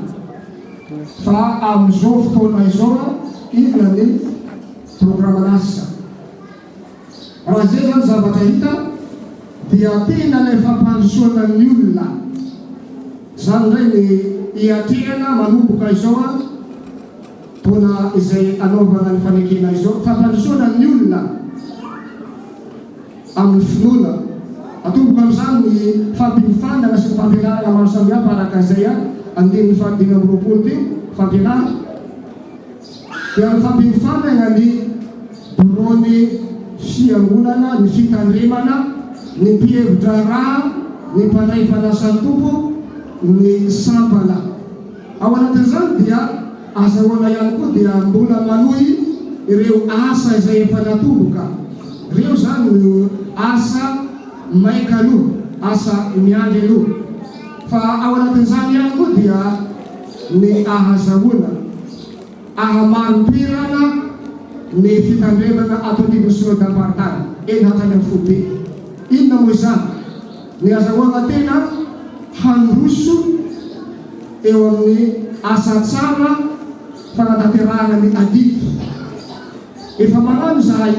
Fa amin'izao fotoana izao ina ny programan'asa. Raha zay zany zavatra hita dia tena ilay fampandrosoana ny olona. Zany indray ny iatrehana manomboka izao taona izay anaovana ny fanekena izao. Fampandrosoana ny olona amin'ny finoana. Atomboka amin'izany ny fampifanana sy ny fampianarana maro samihafa araka izay andininy fahadimy amby roapolo teo fampianarana. Dia ny fampifanana ny bureau-ny fiangonana, ny fitandremana, ny mpihevitra raha, ny mpanay fanasan'ny tompo, ny sampana. Ao anatin'izany dia azahoana ihany koa dia mbola manohy ireo asa izay efa natomboka. Ireo zany no asa maika aloha, asa miandry aloha. Fa ao anatin'izany ihany koa dia ny ahazahoana, ahamarim-pirana ny fitandremana ato antivosonodam-paritany eny hatrany amin'ny fobe. Inona moa izany? Ny azahoana tena handroso eo amin'ny asa tsara fanatanterahana ny adiky. Efa manano zahay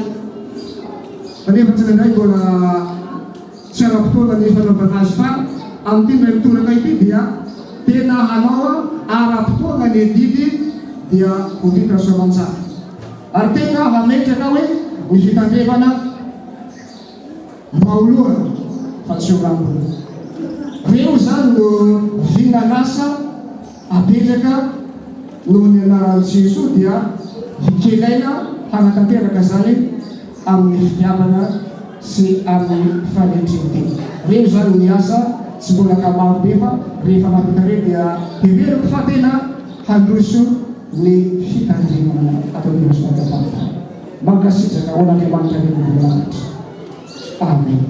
kanefa tsy nandray mbola tsy ara-potoana ny fanaovana azy fa amin'ity meritorana ity dia tena hanao ara-potoana ny adidy dia hovitra soamantsara. Ary tena hametraka hoe ny fitandremana maolohana fa tsy orambona. Reo zany no vinanasa apetraka noho ny anaran'i Jesoa dia hikelaina hanatanteraka zany amin'ny fitiavana sy amin'ny fanendrinteny. Reo zany ny asa tsy mbola ka maro be fa rehefa mampita reo dia heveriko fa tena handroso ny fitandremana atao antivosonodam-paritany. Mankasitraka ho an'Andriamanitra ny volanitra. Amen.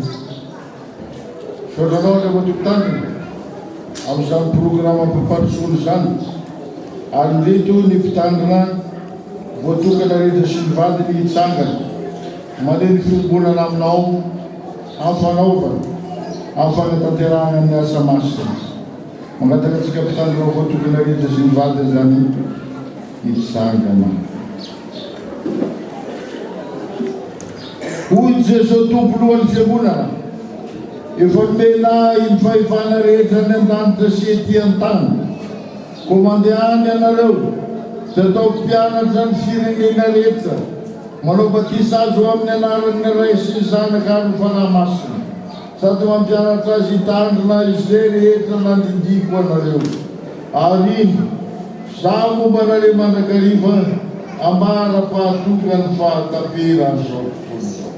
Saoranao ny matokotany amin'izany programa mpampandrosoana izany ary nreto ny mpitandrina voatokana rehetra sy ny vady ny hitsangana maneno fiombonana aminao amin'ny fanaovana amin'ny fanatanterahana ny asa masina. Mangataka antsika mpitandrina voatokana rehetra sy ny vady zany hitsangana. Hoy Jesosy tompo lohan'ny fiangonana, efa nomena iny fahefana rehetra ny an-danitra sy ety an-tany. Ko mandehany ianareo dia atao mpianatra ny firenena rehetra, manao batisa azy ho amin'ny anaran'ny Ray sy ny Zanaka ary ny fanahy masina, sady mampianatra azy hitandrina izay rehetra nandindiko anareo. Ary iny za momba anareo mandrakariva ambara-pahatoka ny fahataperan'izao tontolo izao.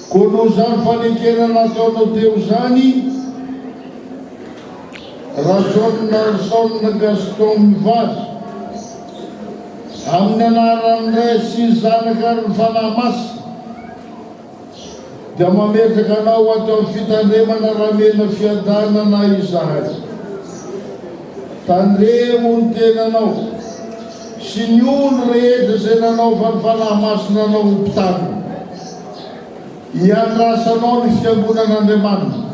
Ko noho zany fanekena nataonao teo zany, Razona Gaston mivady amin'ny anaran'ny Ray sy ny Zanaka ary ny fanahy masina dia mametraka anao atao amin'ny fitandremana ramena fiadanana izahay. Tandremo ny tenanao sy ny olo rehetra izay nanao fa ny fanahy masina anao ho mpitandrina. Iandrasanao ny fiangonan'Andriamanitra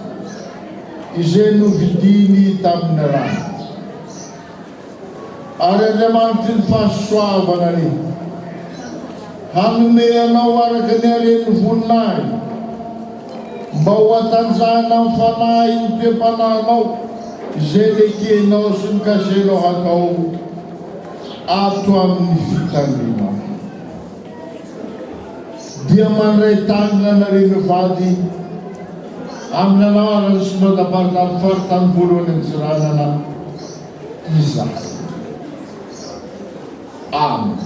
izay novidiny tamin'ny rano. Ary Andriamanitra ny fahasoavana reny hanome anao araka ny hareny voninahiny mba ho atanjahana amin'ny fanahy ny toe-panahinao izay lekenao sy ny kasenao hatao ato amin'ny fitandremana. Dia mandray tanana nareo vady amin'ny anaran'ny synodam-paritany faritany voalohany antsiranana izahay. Amen.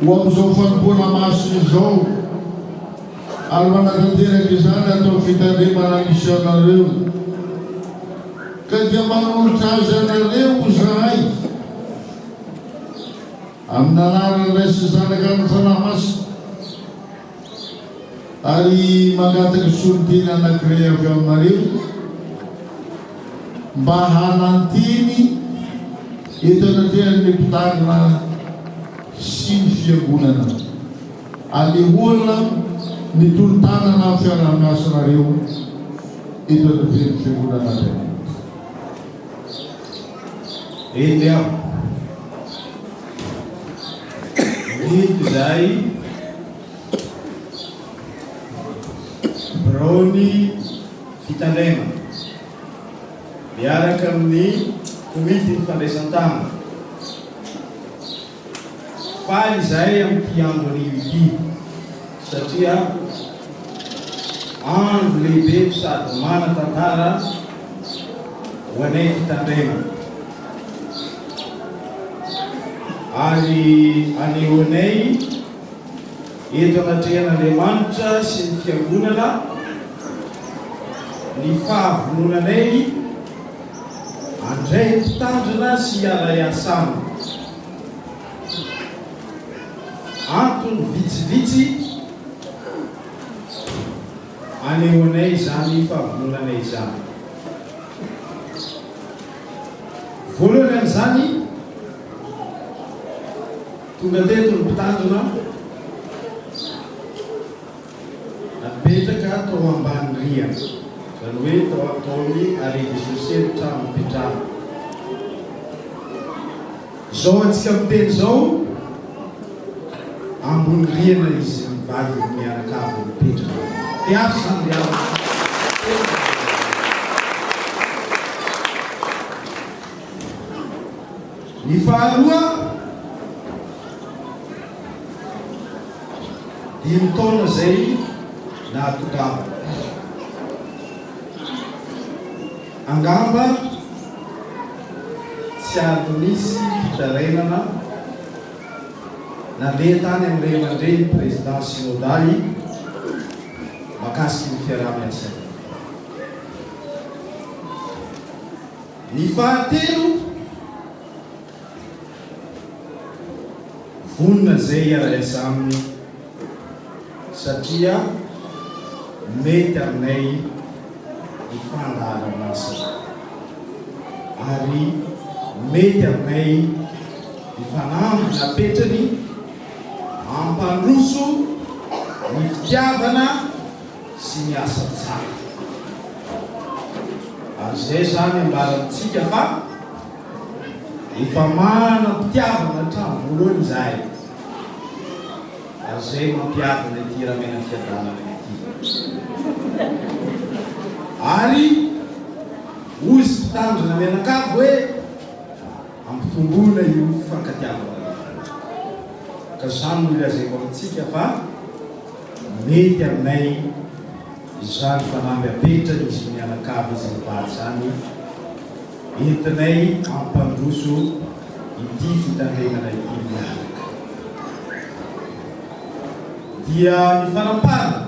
ho amin'izao fanompoana masony izao ary manatanteraky izany atao fitandremana misy anareo ka dia manolotra azy anareo zahay amin'ny anarany ray sy zanaka ny fanahy masina ary magataky soloteny anankiray avy aminareo mba hanantiny eto anatrehany mpitandrina sy ny fiangonana alehoana ny tolo-tanana fiarah-miasanareo eto anatrehany fiangonana ray. Eny aho mito zay brony fitandrema miaraka amin'ny komity ny fandraisan-tany faly zay amin'ity andro anio ity satria andro lehibe sady mana-tantara ho anay fitandrema ary anehoanay eto anatrehan'Andriamanitra sy ny fiangonana ny fahavononanay andray mpitandrina sy hiala iasana antony vitsivitsy anehoanay zany fahavononanay zany. Voalohany amin'izany tonga teto ny mpitandrina napetraka tao ambany rihana zany hoe tao ataony arrez-de-chaussée trano mpitrano zao antsika miteny zao ambony rihana izy mivaly mianakavy mipetraka tiafy zany riava ny faharoa 5 taona zay nahatongava angamba tsy ary misy fitarenana nandeha tany amin'ireo mandray ny président synodaly makasiky ny fiaraha-miasana. Ny fahatelo vonona zay iara-iasa aminy satria mety aminay ny fandaharan'asa ary mety aminay ny fanamby napetrany ampandroso ny fitiavana sy ny asa tsara ary zay zany ambarantsika fa efa mana mpitiavana hatrany voalohany zahay ary zay mampiavana ity ramena fiadanana ity ary ozy mpitandrina mianakavy hoe ampitomboana io fankatiavana ka zany no ilazaiko amintsika fa mety aminay izany fanamby apetra izy mianakavy izy mivaly zany entinay ampandroso ity fitandremana ity miaraka. Dia ny fanampana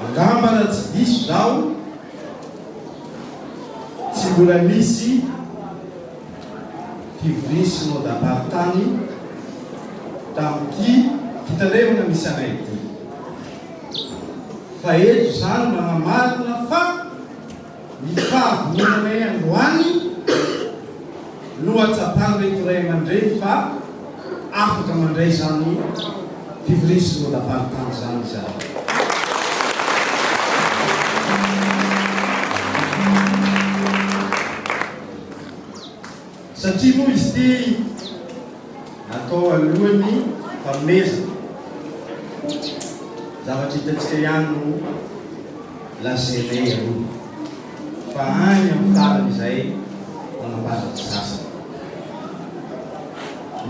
angamba raha tsy diso zao tsy mbola misy fivorisy nodam-paritany tamin'ity fitandremana misy anay ity fa eto zany manamarina fa ny fahavononanay androany no atsapany reto ray aman-dreny fa afaka mandray zany fivorisy nodam-paritany zany zany. Satria moa izy ty atao alohany fanomezana zavatra hitatsika ihany no lazenay aloha fa any amin'ny farany izay manambaratsy sasany.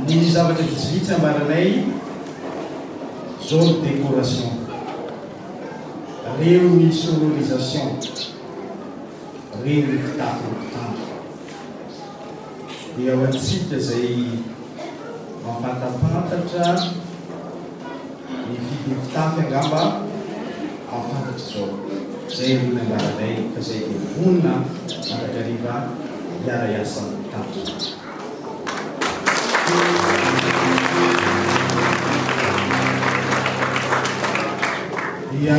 Ny zavatra vitsivitsy ambaranay zao ny décoration, reo ny sonorisation, reo ny fitafy mpitandro dia ho antsika izay mafatapatatra ny fitafy angamba mafatatra zao zay ny angaranay fa zay vonina mandrakariva hiara iasa tatra. Dia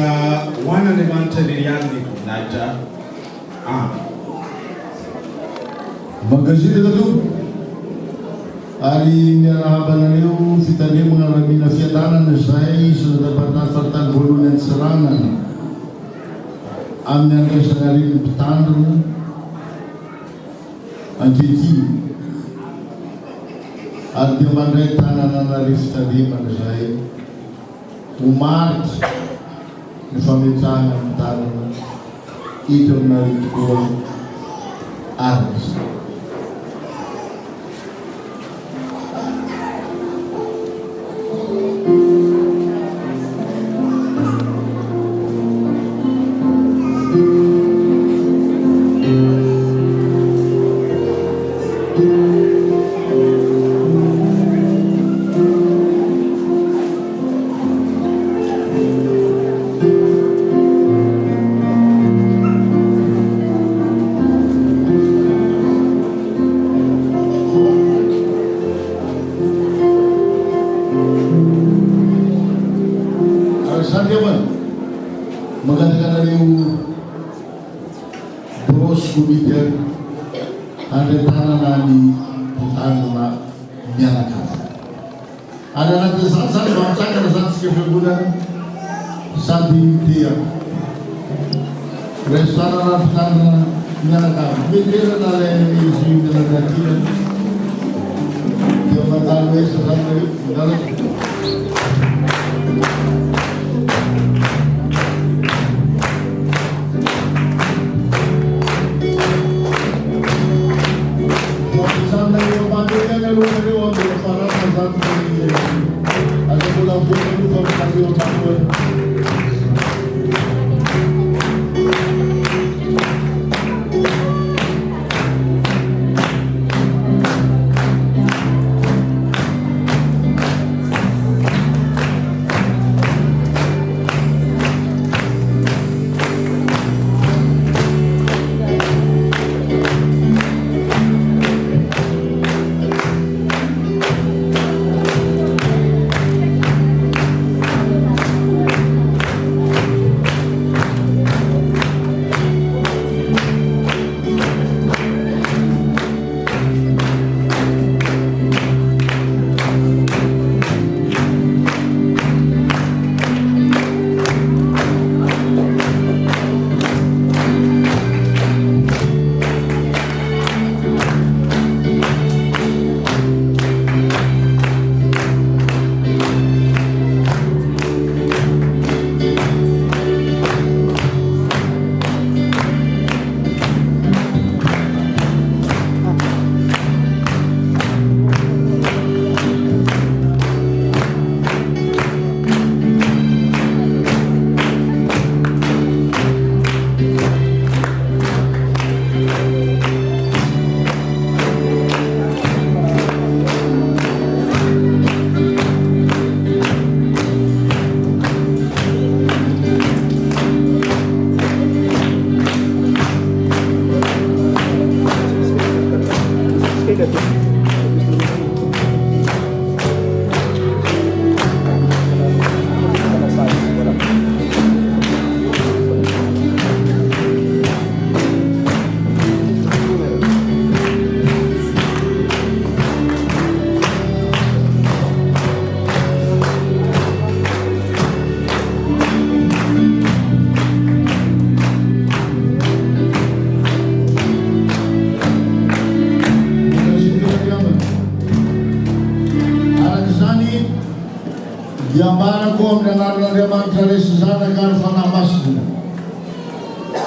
hoan'Andriamanitra leriany ny voninahitra aminy. Magazine tu hari niarahabanareo fitanemana ramina fiadanana izay sadabatatan voalohany seranana amin'ny andraisanareo mpitandrina ankehitriny ary dia mandray tanana anareo fitanemana izay ho marika ny fametrahana mpitandrina ito aminareo tokoa araka izay.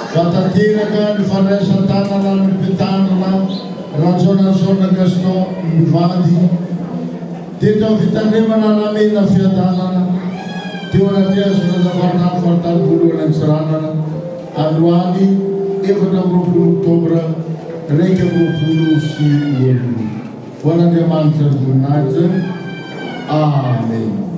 Fatanteraka ny fandraisan-tanana ny mpitandrina Ratsona Gaston mivady teto fitandremana ramena fiadanana teo anaty azonazavana fahatany voalohany Antsiranana androany 4 Oktobra Reka roapolo sy roapolo. Ho an'Andriamanitra ny voninahitra. Amen.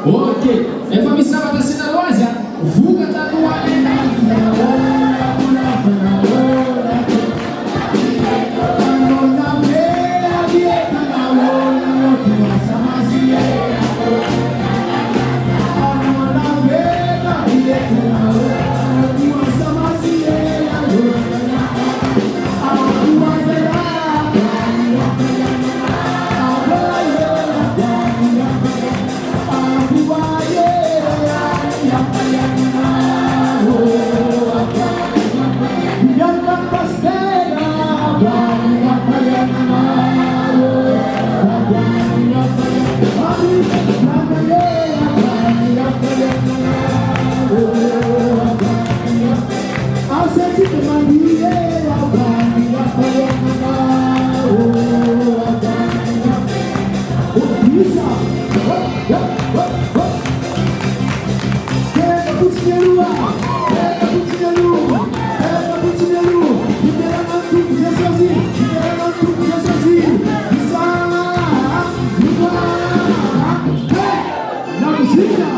Ok, efa misy zavatra sy naroa azy a Thank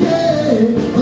Yeah.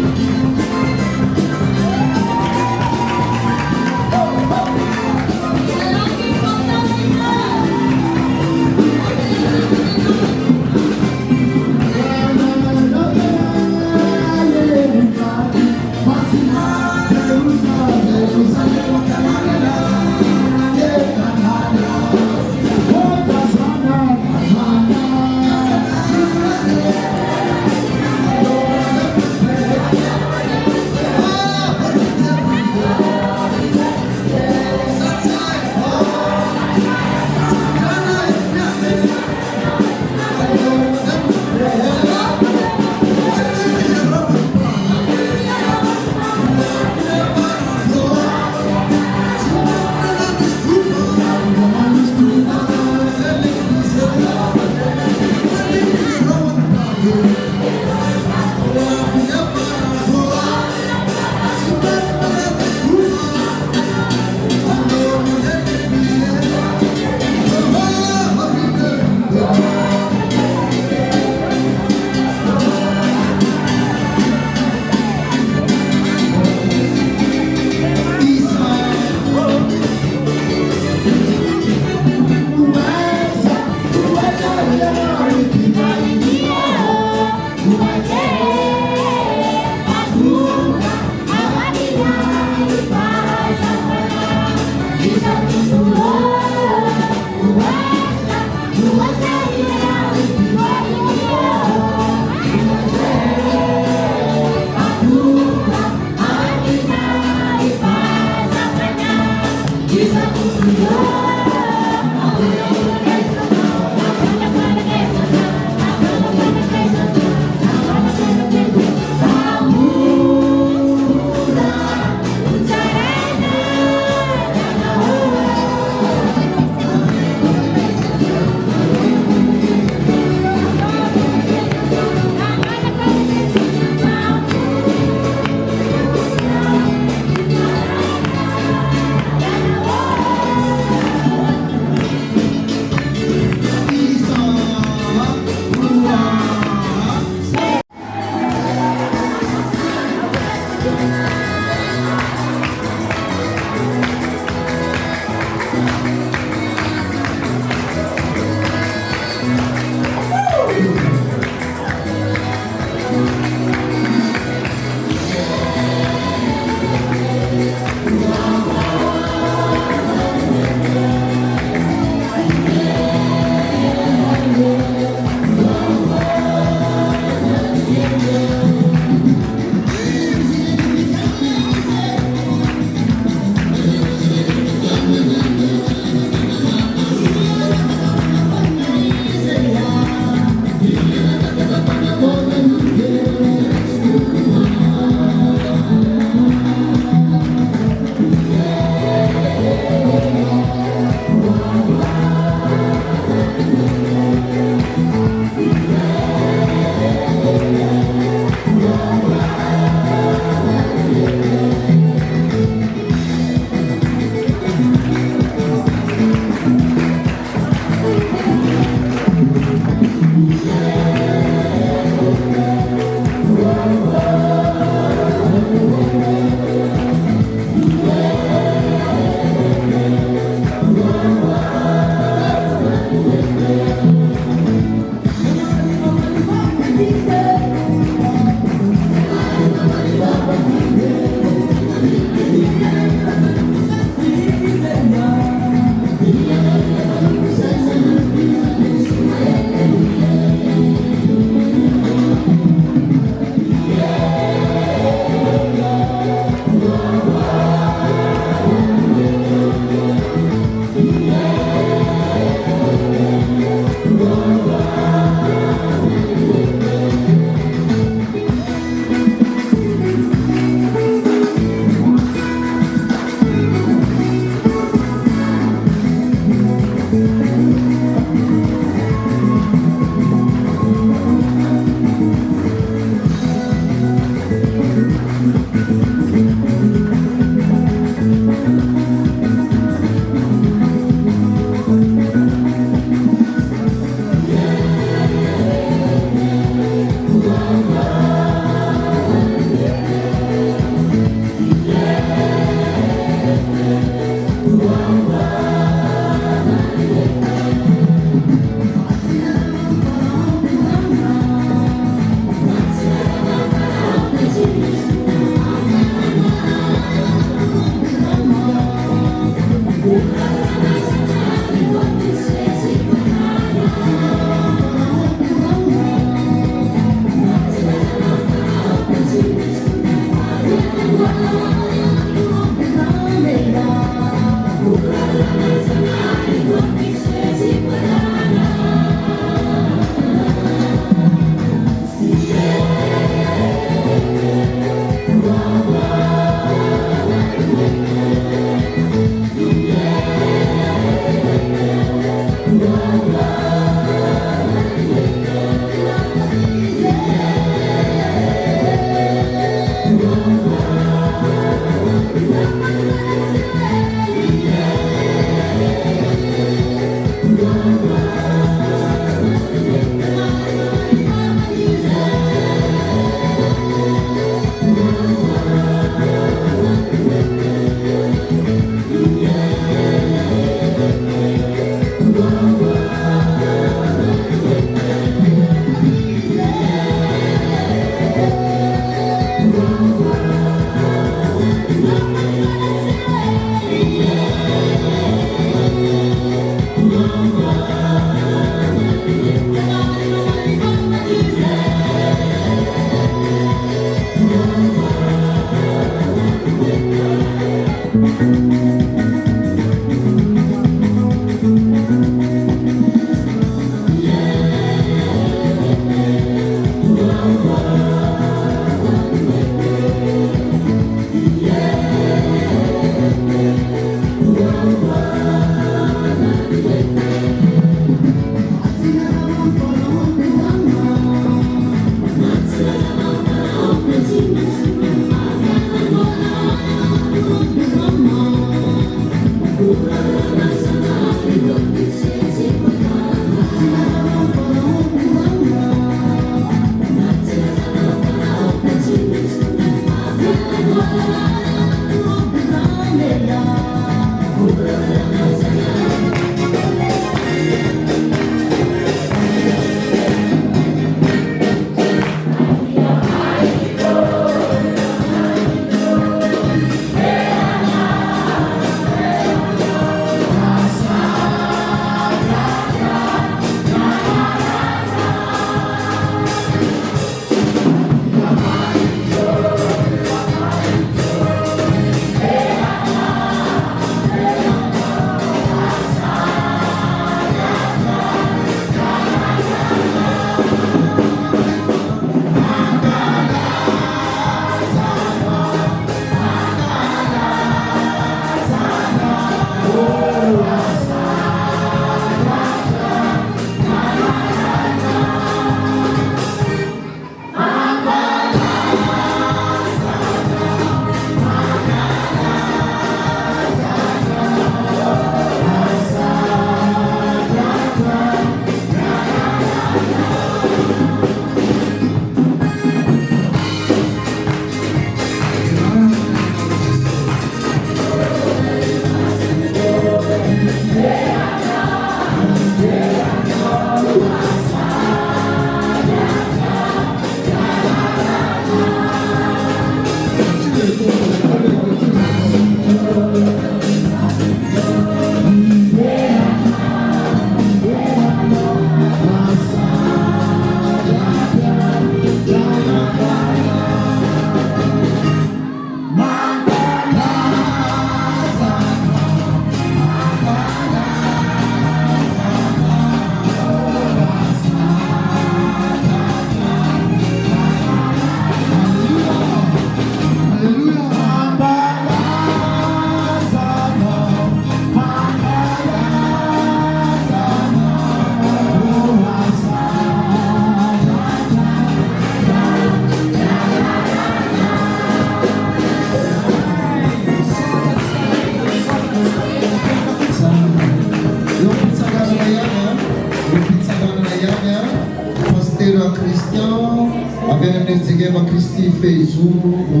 Christian avy any amin'ny Fijengeva Kristy Fehizo no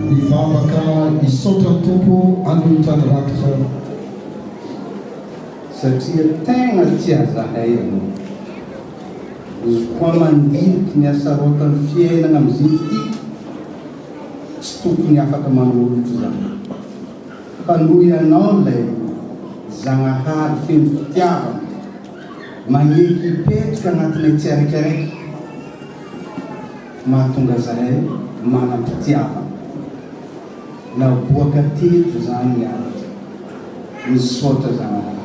hivavaka hisaotra ny tompo hanolotra ny rakitra. Satria tegna tia zahay ianao. Izy koa mandiniky ny asarotan'ny fiainana amin'izay ity, tsy tokony afaka manolotra zany. Fa noho ianao ilay Zagnahary feno fitiavana, magneky hipetraka anatin'ilay tsiaraikaraiky, mahatonga zahay manam-pitiavana. Naboaka teto zany miaratra, misaotra Zagnahary.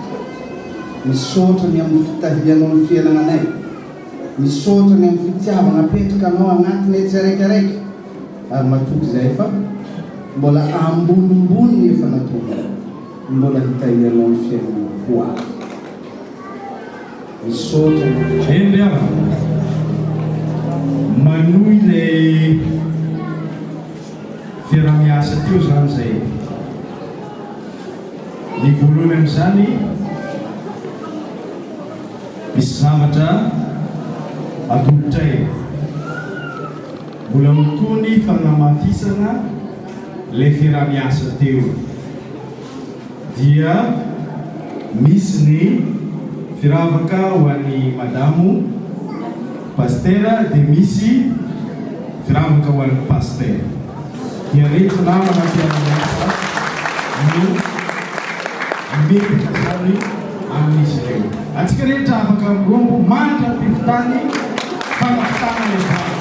Misaotra ny amin'ny fitahianao ny fiainananay, misaotra ny amin'ny fitiavana apetrakanao anatin'ilay tsiaraikaraiky, ary matoky zay fa mbola ambonimbony efa natoka, mbola hitahianao ny fiainana ho azy. Misaotra Endera manohy ilay fiaramiasa teo zany zay. Ny voalohany amin'izany misy zavatra atolotray, mbola mitony fanamafisana ilay fiaramiasa teo, dia misy ny firavaka ho an'ny madamo pastera, dia misy firavaka ho an'ny pastera. Dia rehetra namana fiaramiasa no mipetaka zany amin'izy ireo. Antsika rehetra afaka mirombo manitra am-pivitany fanapitana ilay vava.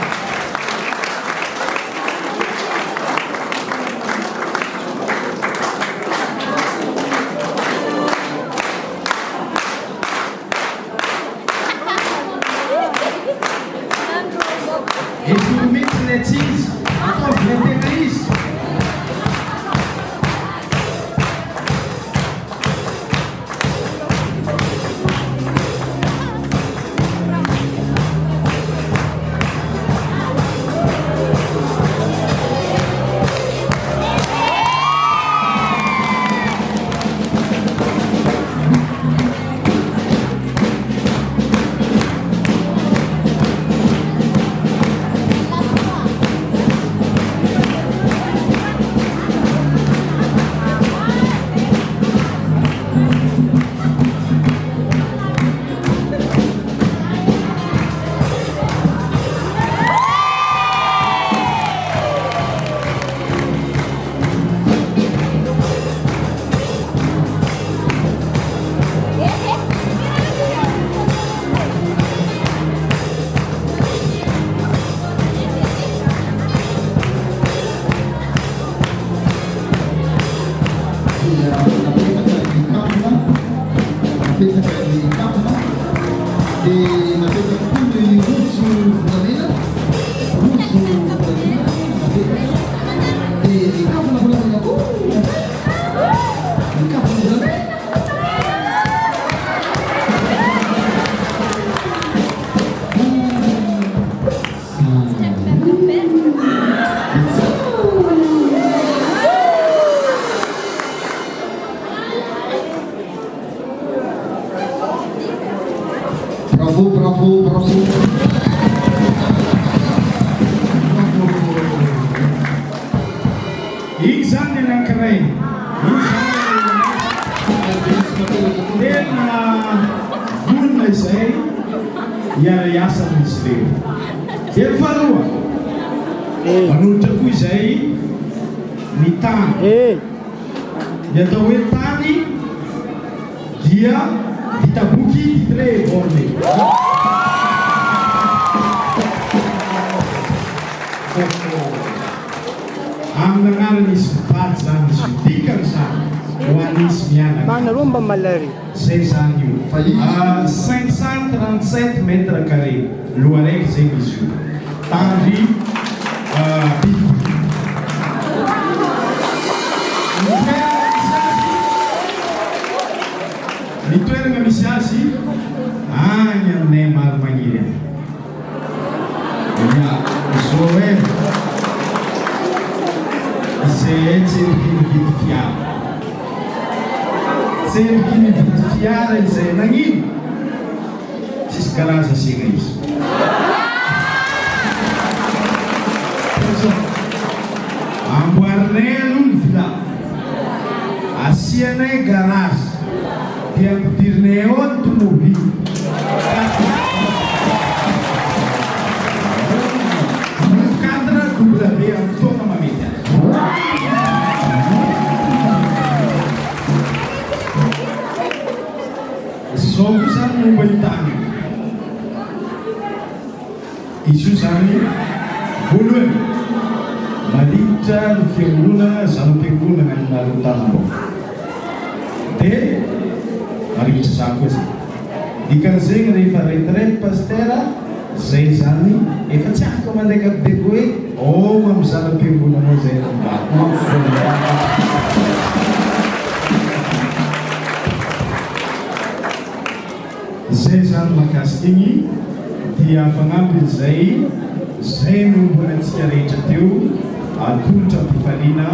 Zay zany io. 537 mètres carrés. Loha raiky zay izy io. Tandry ny toerana misy azy any aminay maro magniry any. Zao hoe izay tseriky mividy fiara. Tseriky mividy fiara izay nagnino? Tsisy karaza segna izy. amboarinay aloha ny villa, asianay garage, dia ampidirinay eo ny tomobily. 4W amin'ny fotoana mamety azy. Izao koa zany momba hitany. Izy io zany voalohany mariditra ny fiangonana zanam-piangonana ny Narotaninao. Dia mariditra za koa zany. Dikan'izay rehefa retraite pastera zay zany efa tsy afaka mandeha kapiteko hoe amin'ny zanam-piangonana zay zay zany mahakasika igny dia fagnampin'izay zay nombona antsika rehetra teo atolotra am-pifaliana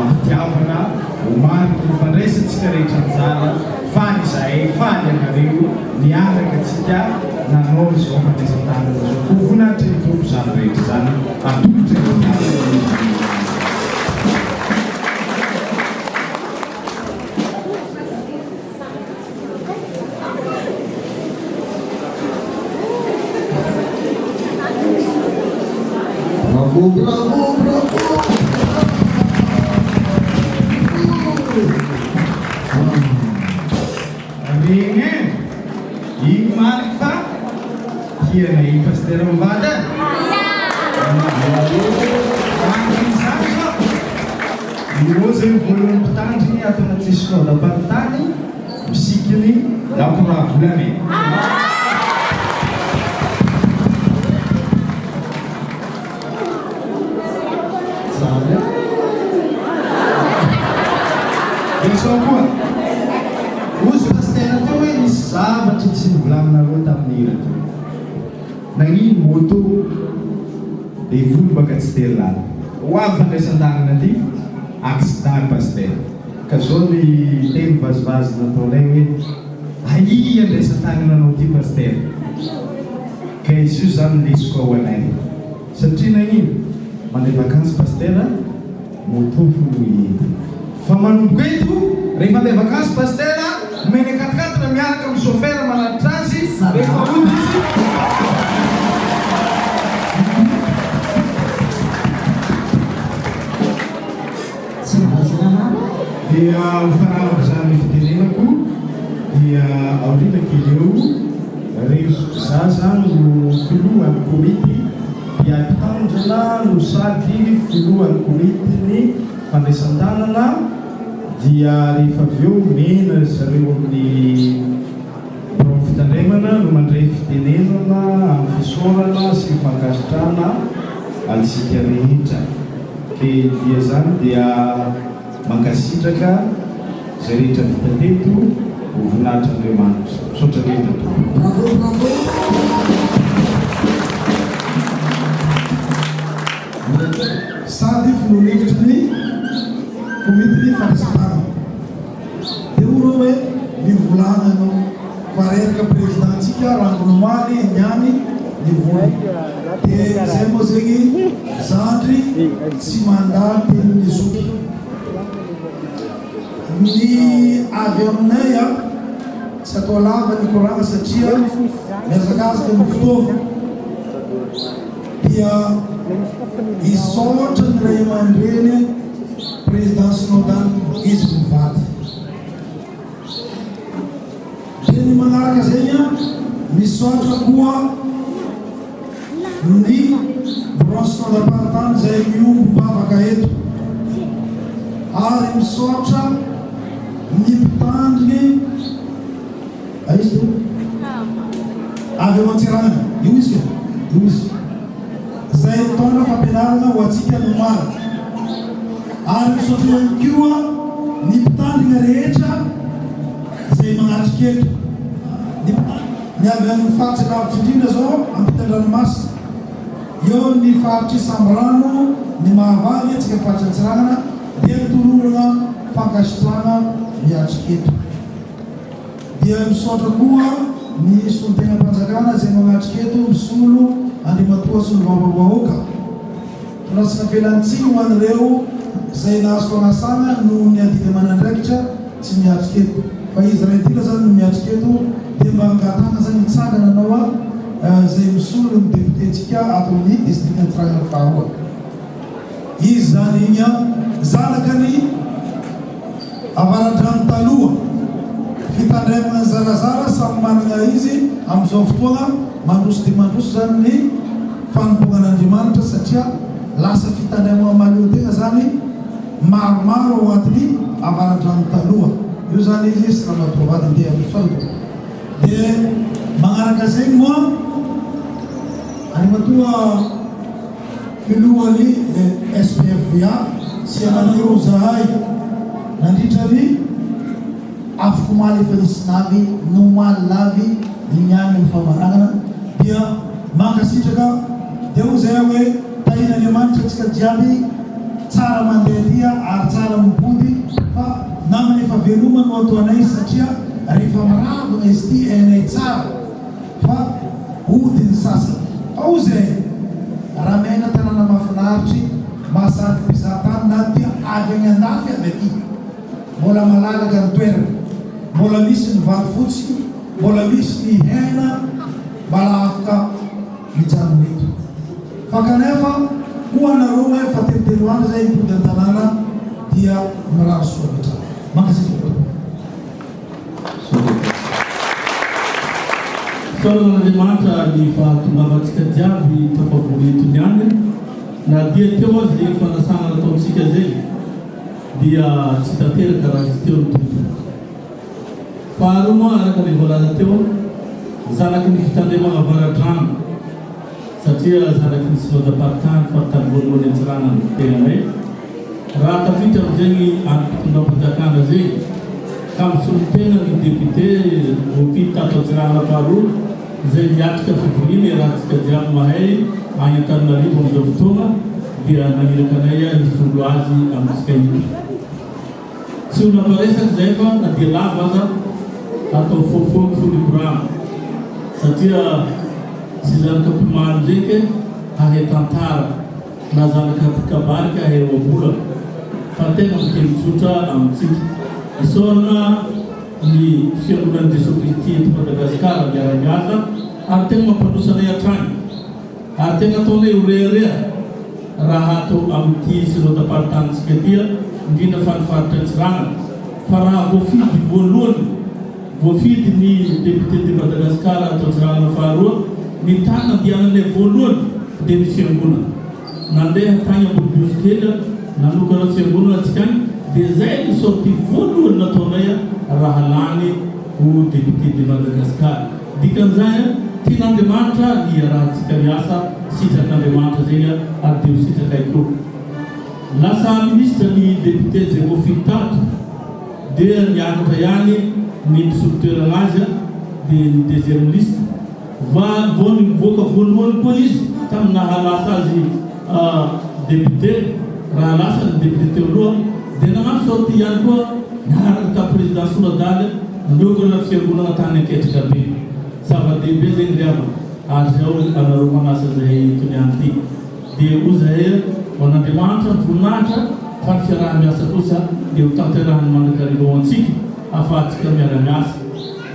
ampitiavana homariky nyfandraisantsika rehetra anjara faly izahay faly anareo niaraka atsika nanao izao fandraisan-tanana zao ko voninahitra ny tompo zany rehetra zany atolotra ny Bravo. Regny igny mariky fa tianay pastera mivady zany zao io zay voalohany mpitandriny ato anaty synodam-paritany misikiny lakoravolany. Izao koa ozy pastera teo hoe nisy zavatra tsy nivolaninareo tamin'ny hira teo. Nagnino moto dia volo baka tsy tery lala. Ho avy fandraisan-tanana aty accident pastera. Ka zao ny teny vazivazy nataonay hoe aia andraisan-tanananao ty pastera. Ka izy io zany lesiko ao anay. Satria nagnino mandeha vakansy pastera moto folo hety. Fa manomboka eto rehefa mandeha vakansy pastera mena katikatiny miaraka amin'ny chauffeur manatitra azy rehefa ody izy dia mifanaraka zany fitenenako dia aorina kely eo rehefa za zany no filohan'ny komity dia mpitandrina no sady filohan'ny komitiny fandraisan-tanana dia rehefa avy eo mena zareo amin'ny birao fitandremana no mandray fitenenana amin'ny fisaorana sy mifankasitrana antsika rehetra. Ke dia zany dia mankasitraka zay rehetra vita teto ho voninahitra Andriamanitra. Misaotra rehetra to. Sady filohan-hevitry ny komitiny fandraisan-tanana. Dia oro hoe nivolananao fareraka présidentsika Rangonomany niany nivola. Dia zay moa zegny zandry tsy mandà tenin'ny zoky. Ny avy aminay tsy atao lava ny koragna satria miazakazaka ny fotoana. Dia isotra ny ray aman-dreny président synodal izy mivady. Dia ny manaraka zegny misotra koa ny branche synodam-paritany zay miombo mivavaka eto ary misotra ny mpitandriny aizy to avy aman-tsirana io izy zay taona fampianarana ho atsika ny maro ary misotra ihany koa ny mpitandrina rehetra zay manatrika eto ny avy amin'ny faritsy lavitra indrindra zao ampitan-dranomasina eo ny faritry Sambrano ny Mahavary atsika faritra Antsiranana dia mitolorana fankasitrana miatrika eto. Dia misotra koa ny solon-tenam-panjakana zay manatrika eto misolo Andriamatoa sy ny vaovao-vahoaka. Rasina felantsiny ho an'ireo izay nahazo fanasana no ny adiny aman'andraikitra tsy miatrika eto fa izy raha idila zany no miatrika eto dia mba angatana zany hitsangana anao izay misolo ny députéntsika ato amin'ny district antirangana faharoa izy zany igny zanaka ny avaradrano taloha fitandremana zarazara samy manana izy amin'izao fotoana mandroso dia mandroso zany ny fanompoanan'Andriamanitra satria lasa fitandremana maleo-tegna zany maromaro ao anatiny avaradrano taloha io zany izy sy raha matovady ndeha amin'izao dia magnaraka zegny moa any matoa filohany SPFVA sy anan'io zahay nandritrany afaka omaly efa nisy navy no omaly lavy niany ny famaragnana dia mankasitraka dia ho zay hoe tahin'Andriamanitra atsika jiaby tsara mandeha dia ary tsara mipody fa namana efa velomany no atao anay satria rehefa miravana izy ty hainay tsara fa odiny sasany fa ho zay raha maina tanàna mahafinaritra mahasaraka mpizahatany na dia avy any andafy avy aty mbola malalaka ny toerana mbola misy ny vary fotsy mbola misy ny hena mbala afaka mijano eto fa kanefa ho anareo hoe fa tetelo andro zay mipody an-tanàna dia mirary soavitra makasika Soran'Andriamanitra ny fahatongavantsika jiaby tafavoritony any na dia teo azy le fanasana nataontsika zay dia tsy tanteraka raha izy teo ny tompony faharoa moa araka le voalaza teo zanaky ny fitandremana avaradrano satria zanaky ny synodam-paritany faritany voalohany antsirana ny tegnanay raha tafitra amizegny antonga-panjakana zay ka misolon-tena ny député vopity tato antsirana faharoa zay miatrika fivoliny rahantsika jiaby mahay any Antananarivo amizao fotoana dia naniraka anay hisolo azy amintsika ito tsy olona paresaky zay fa na dia lava aza atao fofoky folikorano satria tsy zanaka mpimalo zeky hahay tantara na zanaka pikabarika hahay oabola fa tegna miteny tsotra amintsika isorana ny fiangonan'i Jesosy Kristy eto Madagasikara miara-miasa ary tegna mampandrosanay hatrany ary tegna ataonay horehareha raha atao amin'ity synodam-paritanytsika tia indrindra fanifaritra Antsirana fa raha voafidy ny député de Madagasikara atao Antsirana faharoa ny tany andiananay voalohany dia ny fiangonana nandeha tany ambonibiosy kely nanokana fiangonana atsika any dia zay ny sorti voalohany nataonay raha lany ho député de Madagasikara dikan'izay tian'Andriamanitra ny rahantsika miasa sitrak'Andriamanitra zegny ary dia ho sitraka iko lasa ministre ny député zay voafidy tato dia niakatra ihany ny mpisolotoerana azy dia ny deuxième liste vao nivoaka voalohany koa izy tamin'ny nahalasa azy député raha lasa ny député teo aloha dia nagnano sorti ihany koa niaraka ta président synodale niogana fiangonana tany anketraka be zava-dehibe zegny riava ary zao anareo manasa zay tony any ty dia ho zahay ho an'Andriamanitra ny voninahitra fa ny fiaraha-miasa kosa dia ho tanterahany mandrakariva ao antsika ahafahantsika miara-miasa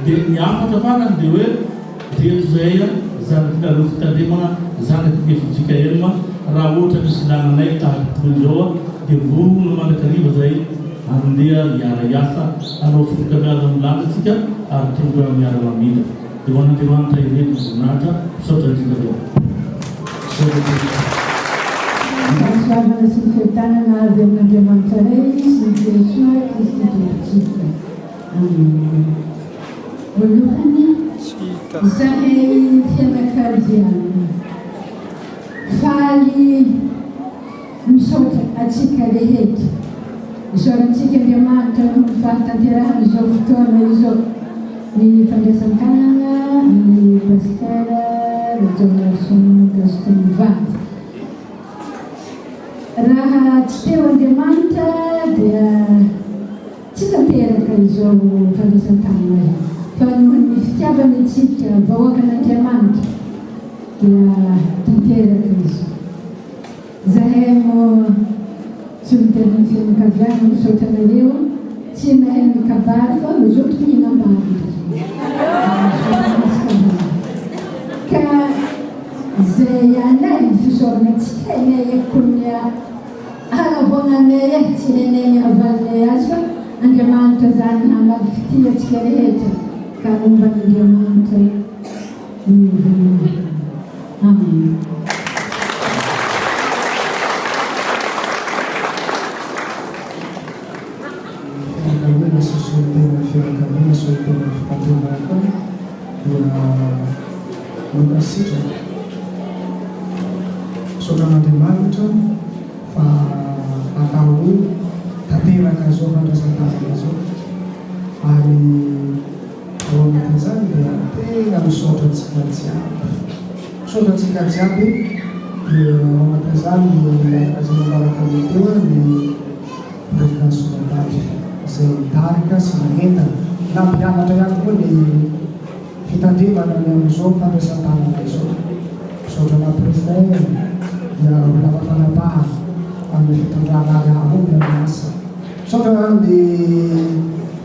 dia ny afatra farany dia hoe reto zay zanaky nareo fitandremana zanaky ny fijika elma raha ohatra misy lagnanay tahaky toy zao dia vorona mandrakariva zay andeha miara-iasa anao fotoka miara milanjatsika ary tonga miara-mamindra dia ho an'Andriamanitra ireny voninahitra misaotra indrindra reo Slavana sy ny fitanana avy amin'Andriamanitra ray sy ny Jesosy Kristy tompontsika. Voalohany izahay fianakaviana faly misaotra atsika rehetra isaorantsika Andriamanitra no ny fahatanterahana izao fotoana izao ny fandraisan-tanana ny pastera Regeneration Gastonivady raha tsy teo Andriamanitra dia tsy tanteraka izao fandraisan-tanana fa noho ny fitiavana antsika vahoaka an'Andriamanitra dia tanteraka izy zahay mo tsy mitena ny fianakaviana misaotra anareo tsy mahay mikabary fa mizoto mihinam-bary ka zay anay ny fisaorana tsy hainay ekonia halavonanay tsy hainay miavalinay azy fa Andriamanitra zany hamaly fitiatsika rehetra ka momban'Andriamanitra miovina. Amen. Fianakaviana sy solitena fianakaviana solitena fitanteraka dia mikasitraka saotran'Andriamanitra fa atao hoe tanteraka zao fandraisan-tany zao ary ao anatin'izany dia tena misaotratsika jiaby misaotratsika jiaby dia ao anatin'izany azana baraka teo ny président Solandady izay mitarika sy manentana na mpianatra ihany koa ny fitandremana ny amin'izao fandraisan-tanana izao misaotrana président dia lava fanapaha amin'ny fitondrana ary avo mpiara-miasa misaotra ny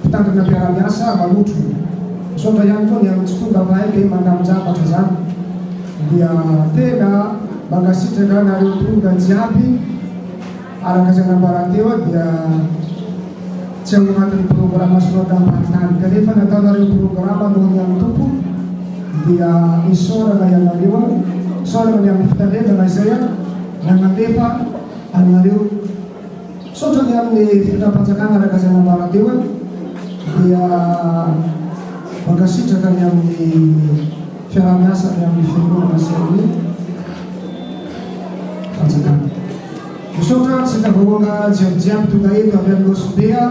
mpitandrina mpiara-miasa manotro misaotra ihany koa ny amin'ny tsy tonga vahaika mandamin-javatra zany dia tena mangasitraka nareo tonga jiaby araka izay nambaranteo dia tsy ao anatin'ny programa soatam-paritany kanefa nataonareo programa noho ny amin'ny tompo dia isaorana ianareo isaorana ny amin'ny fitandremana izay nanandefa anareo saotra ny amin'ny fitram-panjakana araka izay nambaranteo dia mangasitraka ny amin'ny fiara-miasa ny amin'ny fiangonana sy amin'ny fanjakana. Misaotra tsika vahoaka jiabijiaby tonga eto avy amin'ny Osibea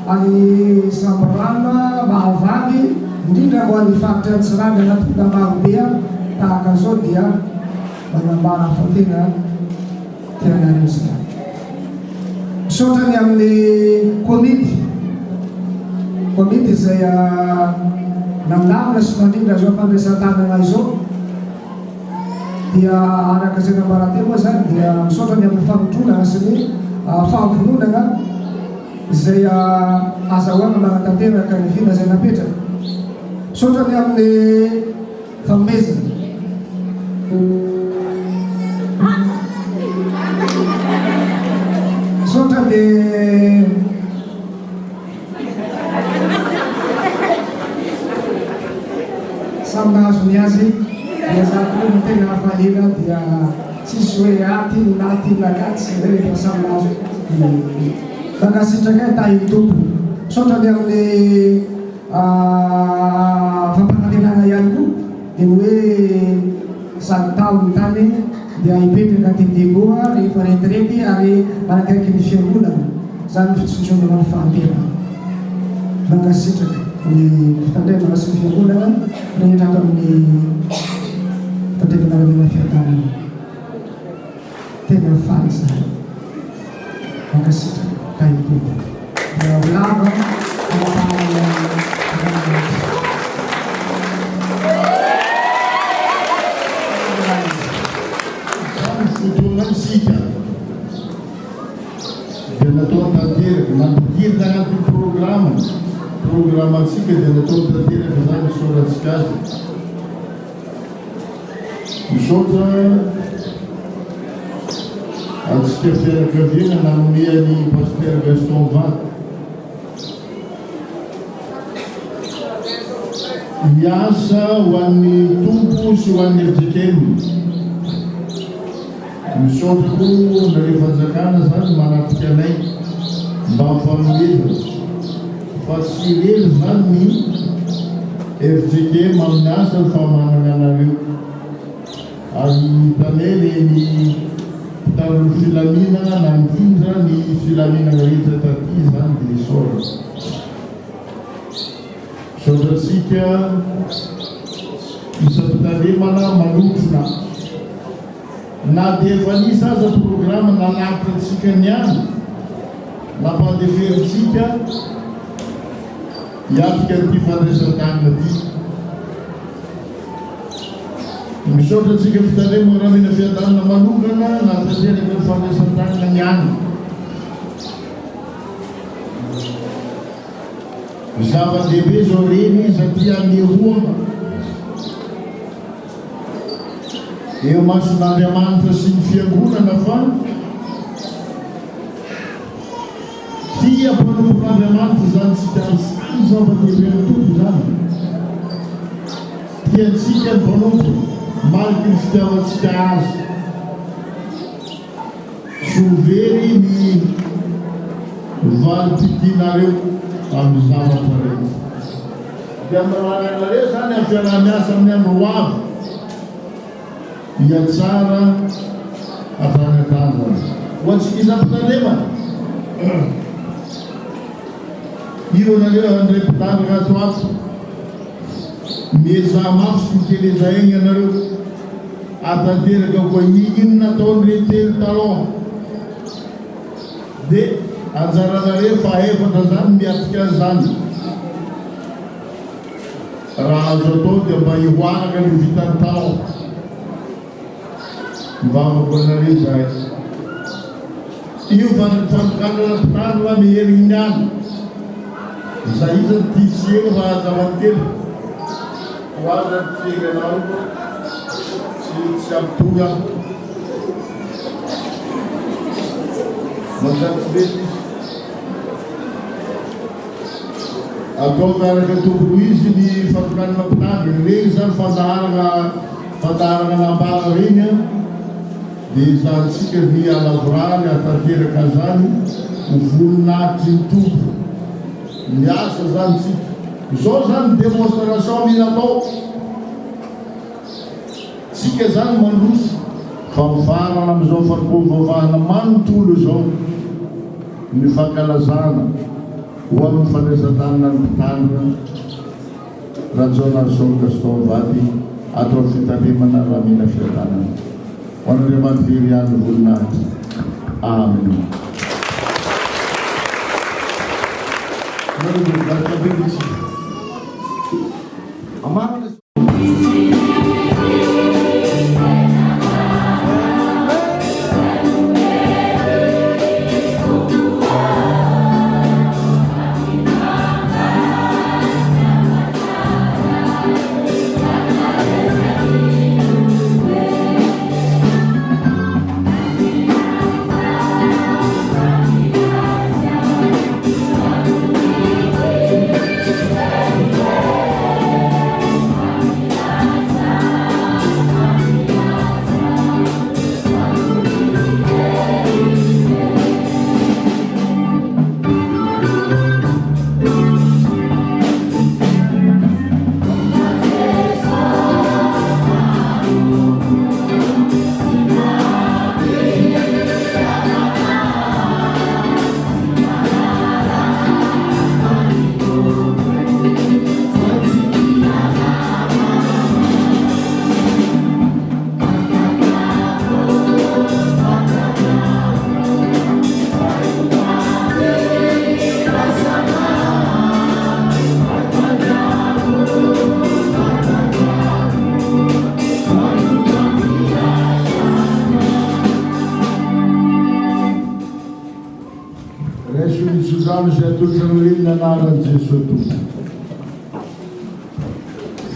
any Samborana Mahavany indrindra ho an'ny faritra Antsirana na tonga marobea tahaka zao dia manambara fa tena tianareo izany. Misaotra ny amin'ny komity izay namlamina sy mandrindra zao fandraisan-tanana izao dia araka izay nambaranteo moa zany dia misaotra ny amin'ny fanotrona sy ny fahavononana izay azahoana manatanteraka ny vina izay napetraka. Misaotra ny amin'ny fanomezana misaotra ny samy nahazo ny azy dia zato ny tena hafahina dia tsisy hoe aty naty nakatsy rehefa samy nahazo mangasitraka tahin'ny tompo. Misaotra ny amin'ny fampanantenana ihany koa dia hoe sady taony tany dia hipetraka tindeboa rehefa retirety ary manakaiky ny fiangonana zany fitsonjovana ny fahanterana mangasitraka ny fitandremana sy ny fiangonana rehetra ato amin'ny fitandremana ramena fiantanana tena faly zany mangasitraka tahin'ny tompo dia lava fotoanamsika dia natao tanteraka mampikirina anatin'ny programatsika dia natao tanteraka zany misaotratsika azy misaotra atsika fianakaviana nanomehany paster Gaston Vato miasa ho an'ny tompo sy ho an'ny FJKM. Misaotra koa nareo fanjakana zany manampika anay mba mifanomezana fa tsy rery zany ny FJKM amin'ny asa ny fahamanana anareo ary tanay reny mpitan'ny filaminana na indrindra ny filaminana rehetra taty zany dia isaorana. Saotratsika isam-pitandremana manotrona na dia efa nisy aza programa nanapitra antsika niany nampandeferitsika hiatrika an'ity fandraisan-tanana ty. Misaotra antsika fitandremana ramena fiadanana manokana na tanteraka ny fandraisan-tanana niany Zava-dehibe zao reny satria nehoana eo mason'Andriamanitra sy ny fiangonana fa tia mpanompon'Andriamanitra zany tsika samy zava-dehibe mitombo zany. Tiantsika ny mpanompo maliky ny fitiavantsika azy. Sovery ny valim-pidianareo amin'ny zavatra rehetra. Dia amin'nareo zany amin'ny fiarah-miasa amin'ny andro avy hiatsara afanakazana. Ho antsika izam-pitanema io anareo andray mpitanaka ato ato miezah mafy sy mikeleza egny anareo atanteraka koa ino nataony retelo taloha dia anjaranareo fa efatra zany miatrika zany. Raha azo atao dia mba hihoanaka ny vitany taloha mivavako anareo zay. Io fanokanana mpitany va miherigny any zay izy ny tisy eo fa zava-telo ho aza tsenganao tsy ampitonga mandatsy mety atao miaraka tompoko izy ny fanokanana mpitany regny zany fandaharana nambara regny dia zantsika ny alavorary atanteraka zany ho voninahitry ny tompo miasa zany tsika. Zao zany démonstration mila atao tsika zany mandroso fa mivarana amin'izao fanompoam-bavahana manontolo zao ny fankalazana ho amin'ny fandraisan-tanana ny mpitandrina Rajaonarison Gaston Vady atao fitarimana ramina fiadanana ho an'Andriamanitra very any voninahitra. Amen.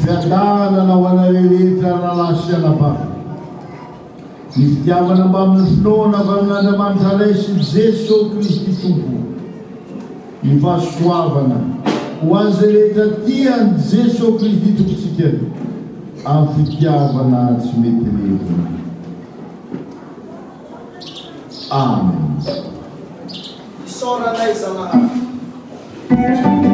Fiadanana ho anareo rehetra rahalasianabaka ny fitiavana mba amin'ny finoana avy amin'Andriamanitra ray sy Jesosy Kristy Tompo, ny fahasoavana ho an'izay rehetra tiany Jesosy Kristy Tompontsika amin'ny fitiavana tsy mety rehetra. Amen. Isaoranay Zanahary. Sorry.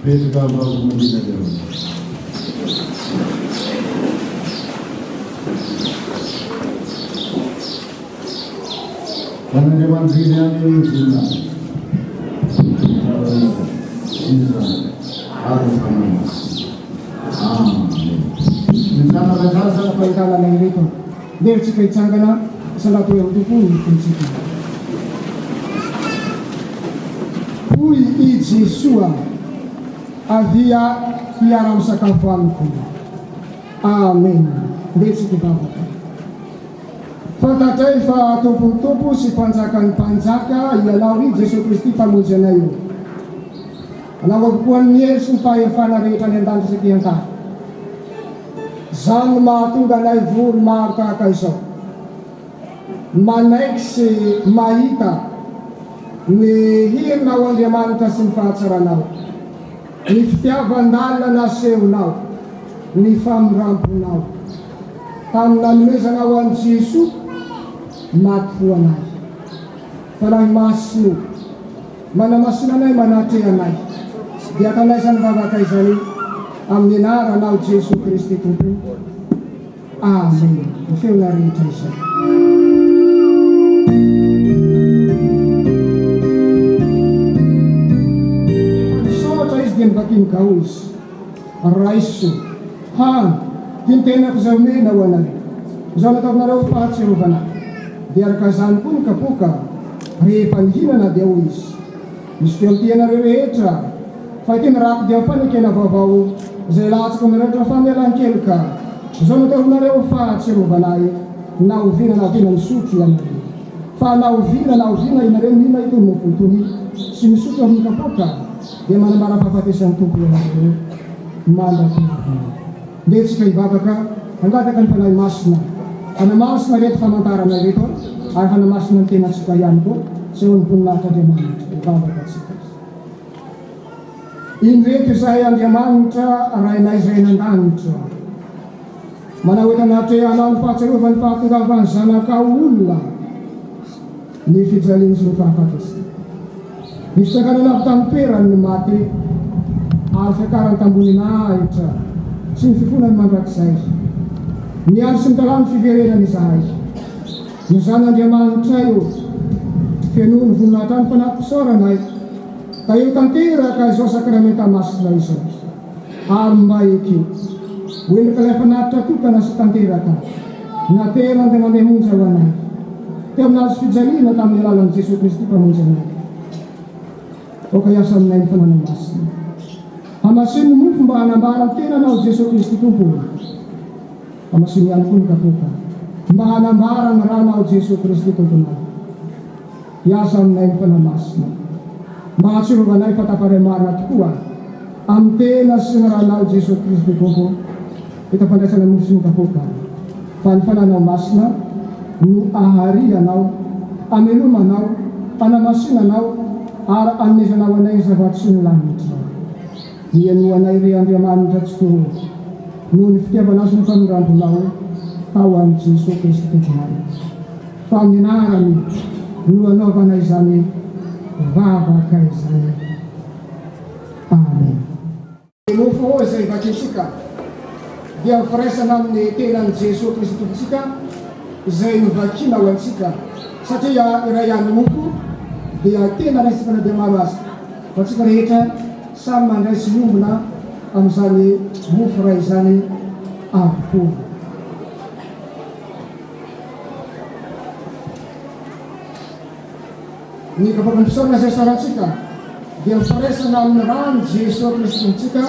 Petrika vaovomandina leo. An'Andriamanitra ihany vonina iza ary fanamasy. Amen. Mijanagazana fahitana ireto leritsika hitsangana salatu eo tokoa ny fontsika. Hoy i Jesoa avia hiara-misakafo amiko. Amen. Leritsika bavaka. Fantatray fa tompo sy mpanjakan'ny mpanjaka ianao i Jesosy Kristy mpamonjy anay io. Anao avokoa ny hery sy ny fahefana rehetra ny an-danitry an-tany. Zany mahatonga anay vory maro tahaka izao. Manaiky sy mahita ny hirinao Andriamanitra sy ny fahatsaranao, ny fitiavan-dalina nasehonao, ny famoramponao. Tamin'ny nanomezanao an'i Jesosy maty ho anay. Fa lahy masino manamasina anay manatre anay. Dia atanay izany vavaka izany amin'ny anaranao Jesosy Kristy Tompo. Amen. Ny feona rehetra izany. Misaotra izy dia mivakinika izy. Raiso, hany, dia ny tenako izao mena ho anay. Izao nataonareo fahatsiarovana. Dia araka izany koa ny kapoka rehefa nihinana dia hoy izy. Misy teo amin'ny tianareo rehetra fa ity ny rako dia fanekena vaovao izay latsaka aminareo rehetra famelan-kely ka. Izao nataonareo fahatsiarovana na oviana misotro ianareo. Fa na oviana ianareo mihina itony mofotony sy misotro amin'ny kapoka dia manambara fahafatesan'ny tompo ianareo mandrapivavana. Letsika hivavaka hangataka ny fanahy masina. Fanamasina reto famantarana reto ary fanamasina ny tenatsika ihany koa sy eo ny voninahitra Andriamanitra hivavaka atsika. Indreto izahay Andriamanitra rainay izay nan-danitra. Manao etanatrehanao ny fahatsarovany fahatongavany zanaka olona ny fijaliany sy ny fahafatesany. Ny fitsakanana avy tamin'ny perany ny maty ary fiakarany tamboninahitra sy ny fifonany mandrakizay. Ny andro sy ny talamy fiverenany izahay. Ny zan'Andriamanitra io fenohy ny voninahitra ny fanahy-pisaoranay ka eo tanteraka izao sakramenta masina izao. Ary mba eky hoendrika ilay fanatitra tokana sy tanteraka na tena dia mandeha monja ho anay. Teo aminazy fijaliana tamin'ny alalan'i Jesosy Kristy mpamonjy anay. Oka hiasa aminay ny fanana masina. Hamasiny ny mofo mba hanambara ny tenanao Jesosy Kristy Tompo. Hamasiny ihany koa ny kapoka mba hanambara ny ranao Jesosy Kristy Tomponao. Hiasa aminay ny fanana masina. Mba hatsiarovanay fatafaray marina tokoa amin'ny tena sy ny ranao Jesosy Kristy Tompo. Itafandraisana ny mofo sy ny kapoka. Fa ny fananao masina no aharianao, amelomanao, anamasinanao ary anomezanao anay zavatsy ny lanitra. Nianoanay re Andriamanitra tsy toho noho ny fitiavanao sy ny fanorambonao tao amin'ny Jesosy Kristy Tomponay. Fa amin'ny anarany no anaovanay izany vavaka izany. Amen. Mofo izay vakitsika dia firaisana amin'ny tenan'i Jesosy Kristy Tompontsika izay novakina ho antsika satria iray ihany mofo dia tena raisana dia maro azy. Fa tsika rehetra samy mandray sy miombona amin'izany mofo ray izany avokoa. Ny kapoka ny fisaorana izay sarantsika dia firaisana amin'ny rano Jesosy Kristy Tompontsika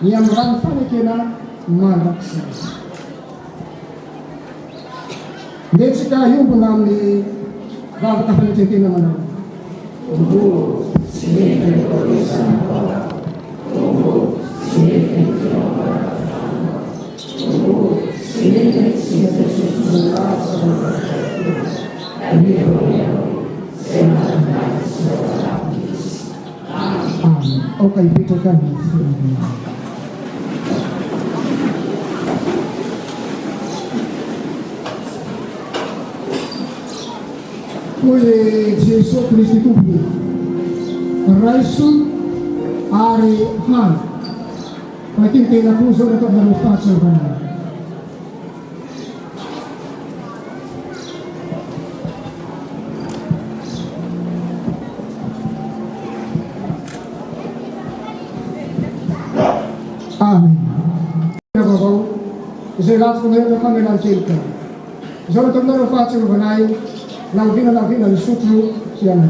ny amin'ny rano fanekena mandrakizay. Ndetsika iombona amin'ny vavaka fanetentena manao. Okay, ipetrakan. Hoy Jesosy Kristy Tompo, raiso ari hal. Makin tela puso na ito na rufatso ka na. Amin. Nababaw, isa lahat ko ngayon na kami ng chilka. Isa na ito na rufatso ka na lagi na lisutro siya na.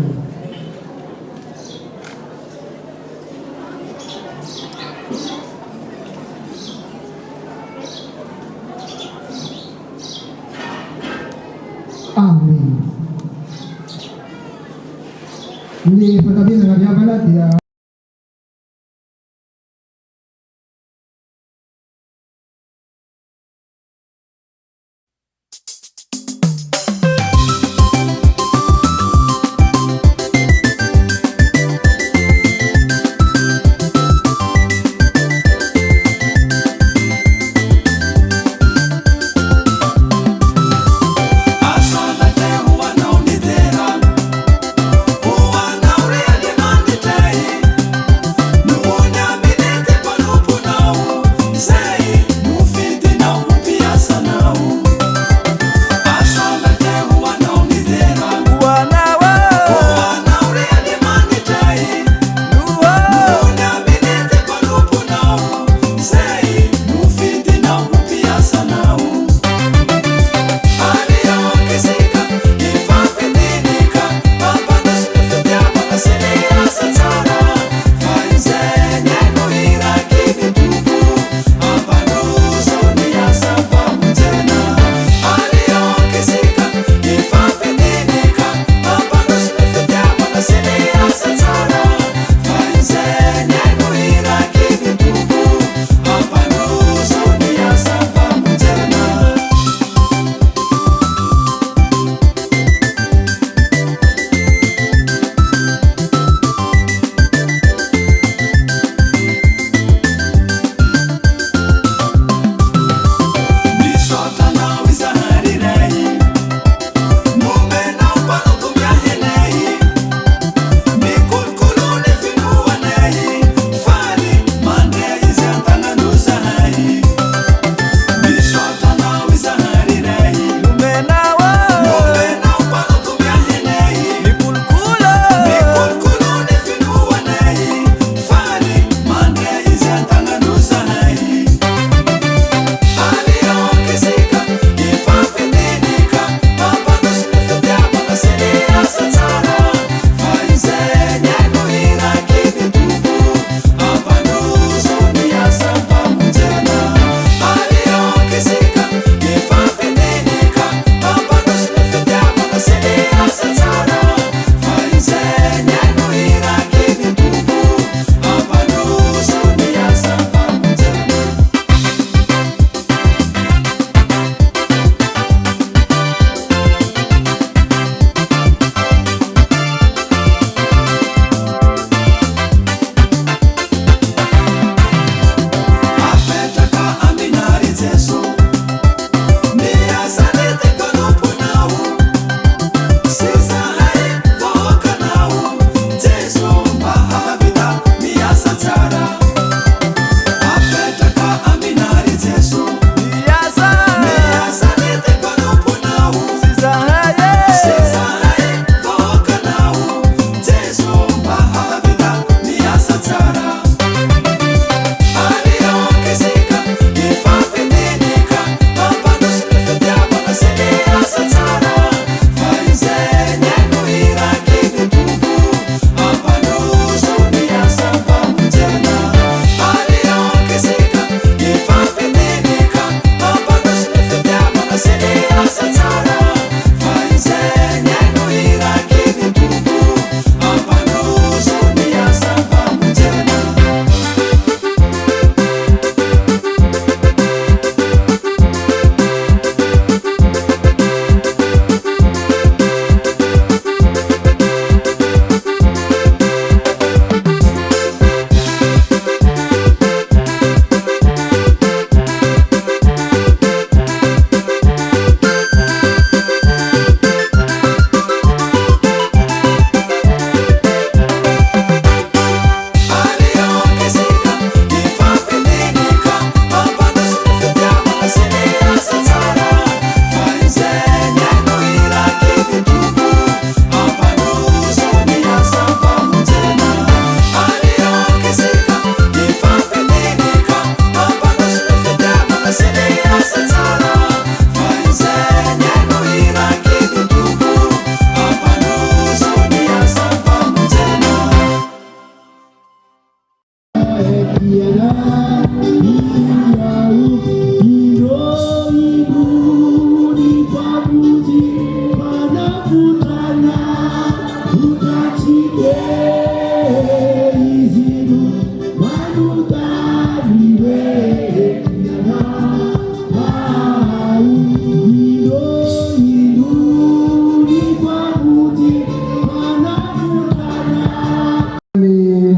Amin. Hindi patabi na nagyabalat ya. Huwa na ule alimanditei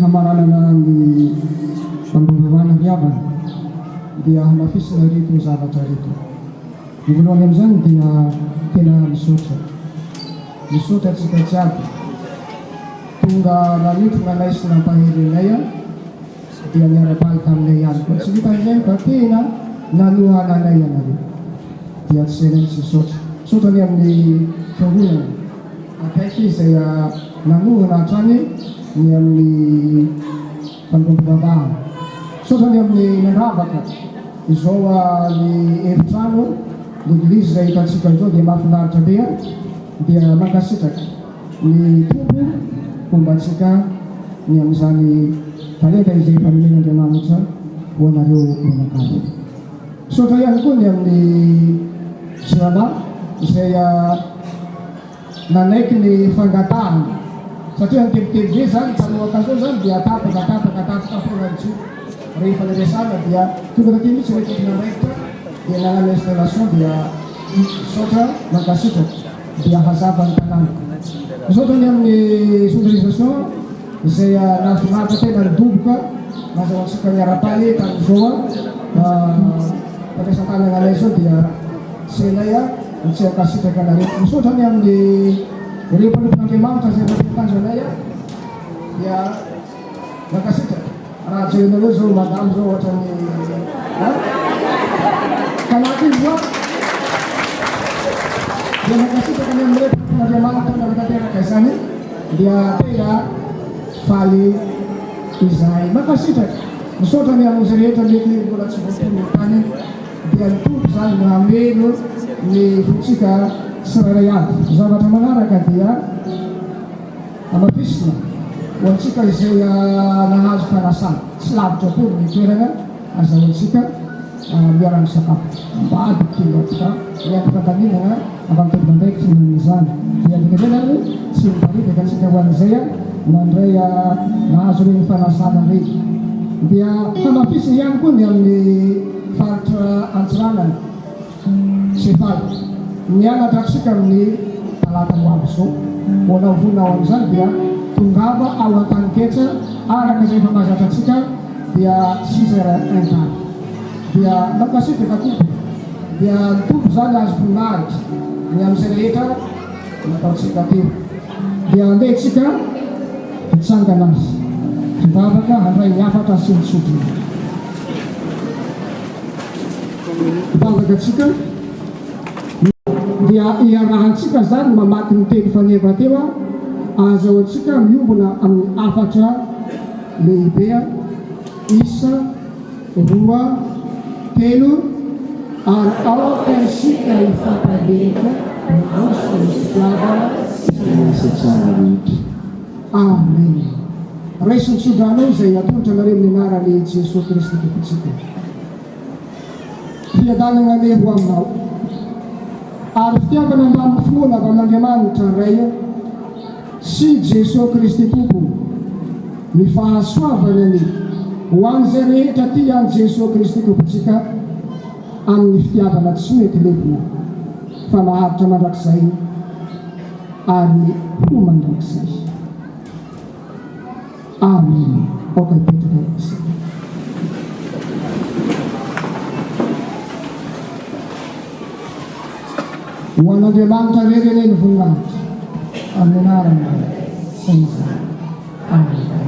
hamaranana ny fanovavana riavana dia hamafisina rito zavatra rito. Ny voalohany amin'izany dia tena misaotra antsika jiaby. Tonga nanitona anay sy nampaherenay dia miara-balika aminay ihany koa. Tsy vitan'izay fa tena nanohananay anareo. Dia tsy iray tsy misaotra ny amin'ny fiangonana akaiky izay nanohana hatrany ny amin'ny fandombom-bavahana. Misaotra ny amin'ny mandravaka izao ny efitrano l'eglizy izay hitantsika izao dia mahafinaritra be dia mankasitraka ny tompo fombantsika ny amin'izany talenta izay mpanomen'Andriamanitra ho anareo manakalo. Misaotra ihany koa ny amin'ny jirama izay nanaiky ny fangatahana satria nitebiteby zany taloha zao zany dia tapaka rehefa niresana dia tonga taty mitsy rehefa naraikitra dia nanana installation dia misaotra mankasitraka dia hazava ny tanàna. Misaotra ny amin'ny sonorisation izay nahafinaritra tena nidoboka nazahoantsika miara-paly tamin'izao fampiasan-tanana anay zao dia senay tsy ankasitraka anareo. Misaotra ny amin'ny ireo mpanompon'Andriamanitra izay nampitanjo anay dia mankasitraka. Raha jerenareo zao madamo zao ohatrany kanaky izy zao dia mankasitraka ny amin'ny mpanompon'Andriamanitra nanatanteraka izany dia tena faly izahay mankasitraka. Misaotra ny amin'izy rehetra mety mbola tsy voaton'ny tany dia ny tompo zany mahamelo ny fotsika tsirairay avy. Zavatra manaraka dia amafisina ho antsika izay nahazo fanasana tsy lavitra koa ny toerana azahoantsika miara-misakafo mbady kiloatra miampifantaniana avantobandaiky fihinan'izany dia dikadrenany tsy miparitaka antsika ho an'izay mandray nahazo regny fanasana regny dia famafisina ihany koa ny amin'ny faritra Antsiranana sefaly mianatra antsika amin'ny talata hoavy zao mbola vonao amin'izany dia tongava ao an-taniketra araka izay efa mahazatra antsika dia 6h15 dia mankasitraka tompo dia ny tompo zany azo voninahitra ny amin'izay rehetra nataontsika teo dia andehitsika hitsangana azy fivavaka handray miafatra sy misotro fivavaka atsika dia iarahantsika zany mamaky ny teny faneva teo azahoantsika miombona amin'ny afatra lehibe isa 2 3 ary aokaisika ifampaleka maso misy fiavana sy tsara rehetra. Amen. Raisiny tsodrano izay atolotra nareo amin'ny anarany Jesosy Kristy tompontsika. Fiadanana leho aminao ary fitiavana ambany finoana avy amin'Andriamanitra ray sy Jesosy Kristy tompo ny fahasoavany ho an'izay rehetra ty any Jesosy Kristy tompontsika amin'ny fitiavana tsy mety levina fa maharitra mandrakizay ary ho mandrakizay. Amen. Okay, petraka isika. Ho an'Andriamanitra rereneny voninahitra amin'ny anarana Saina. Amen.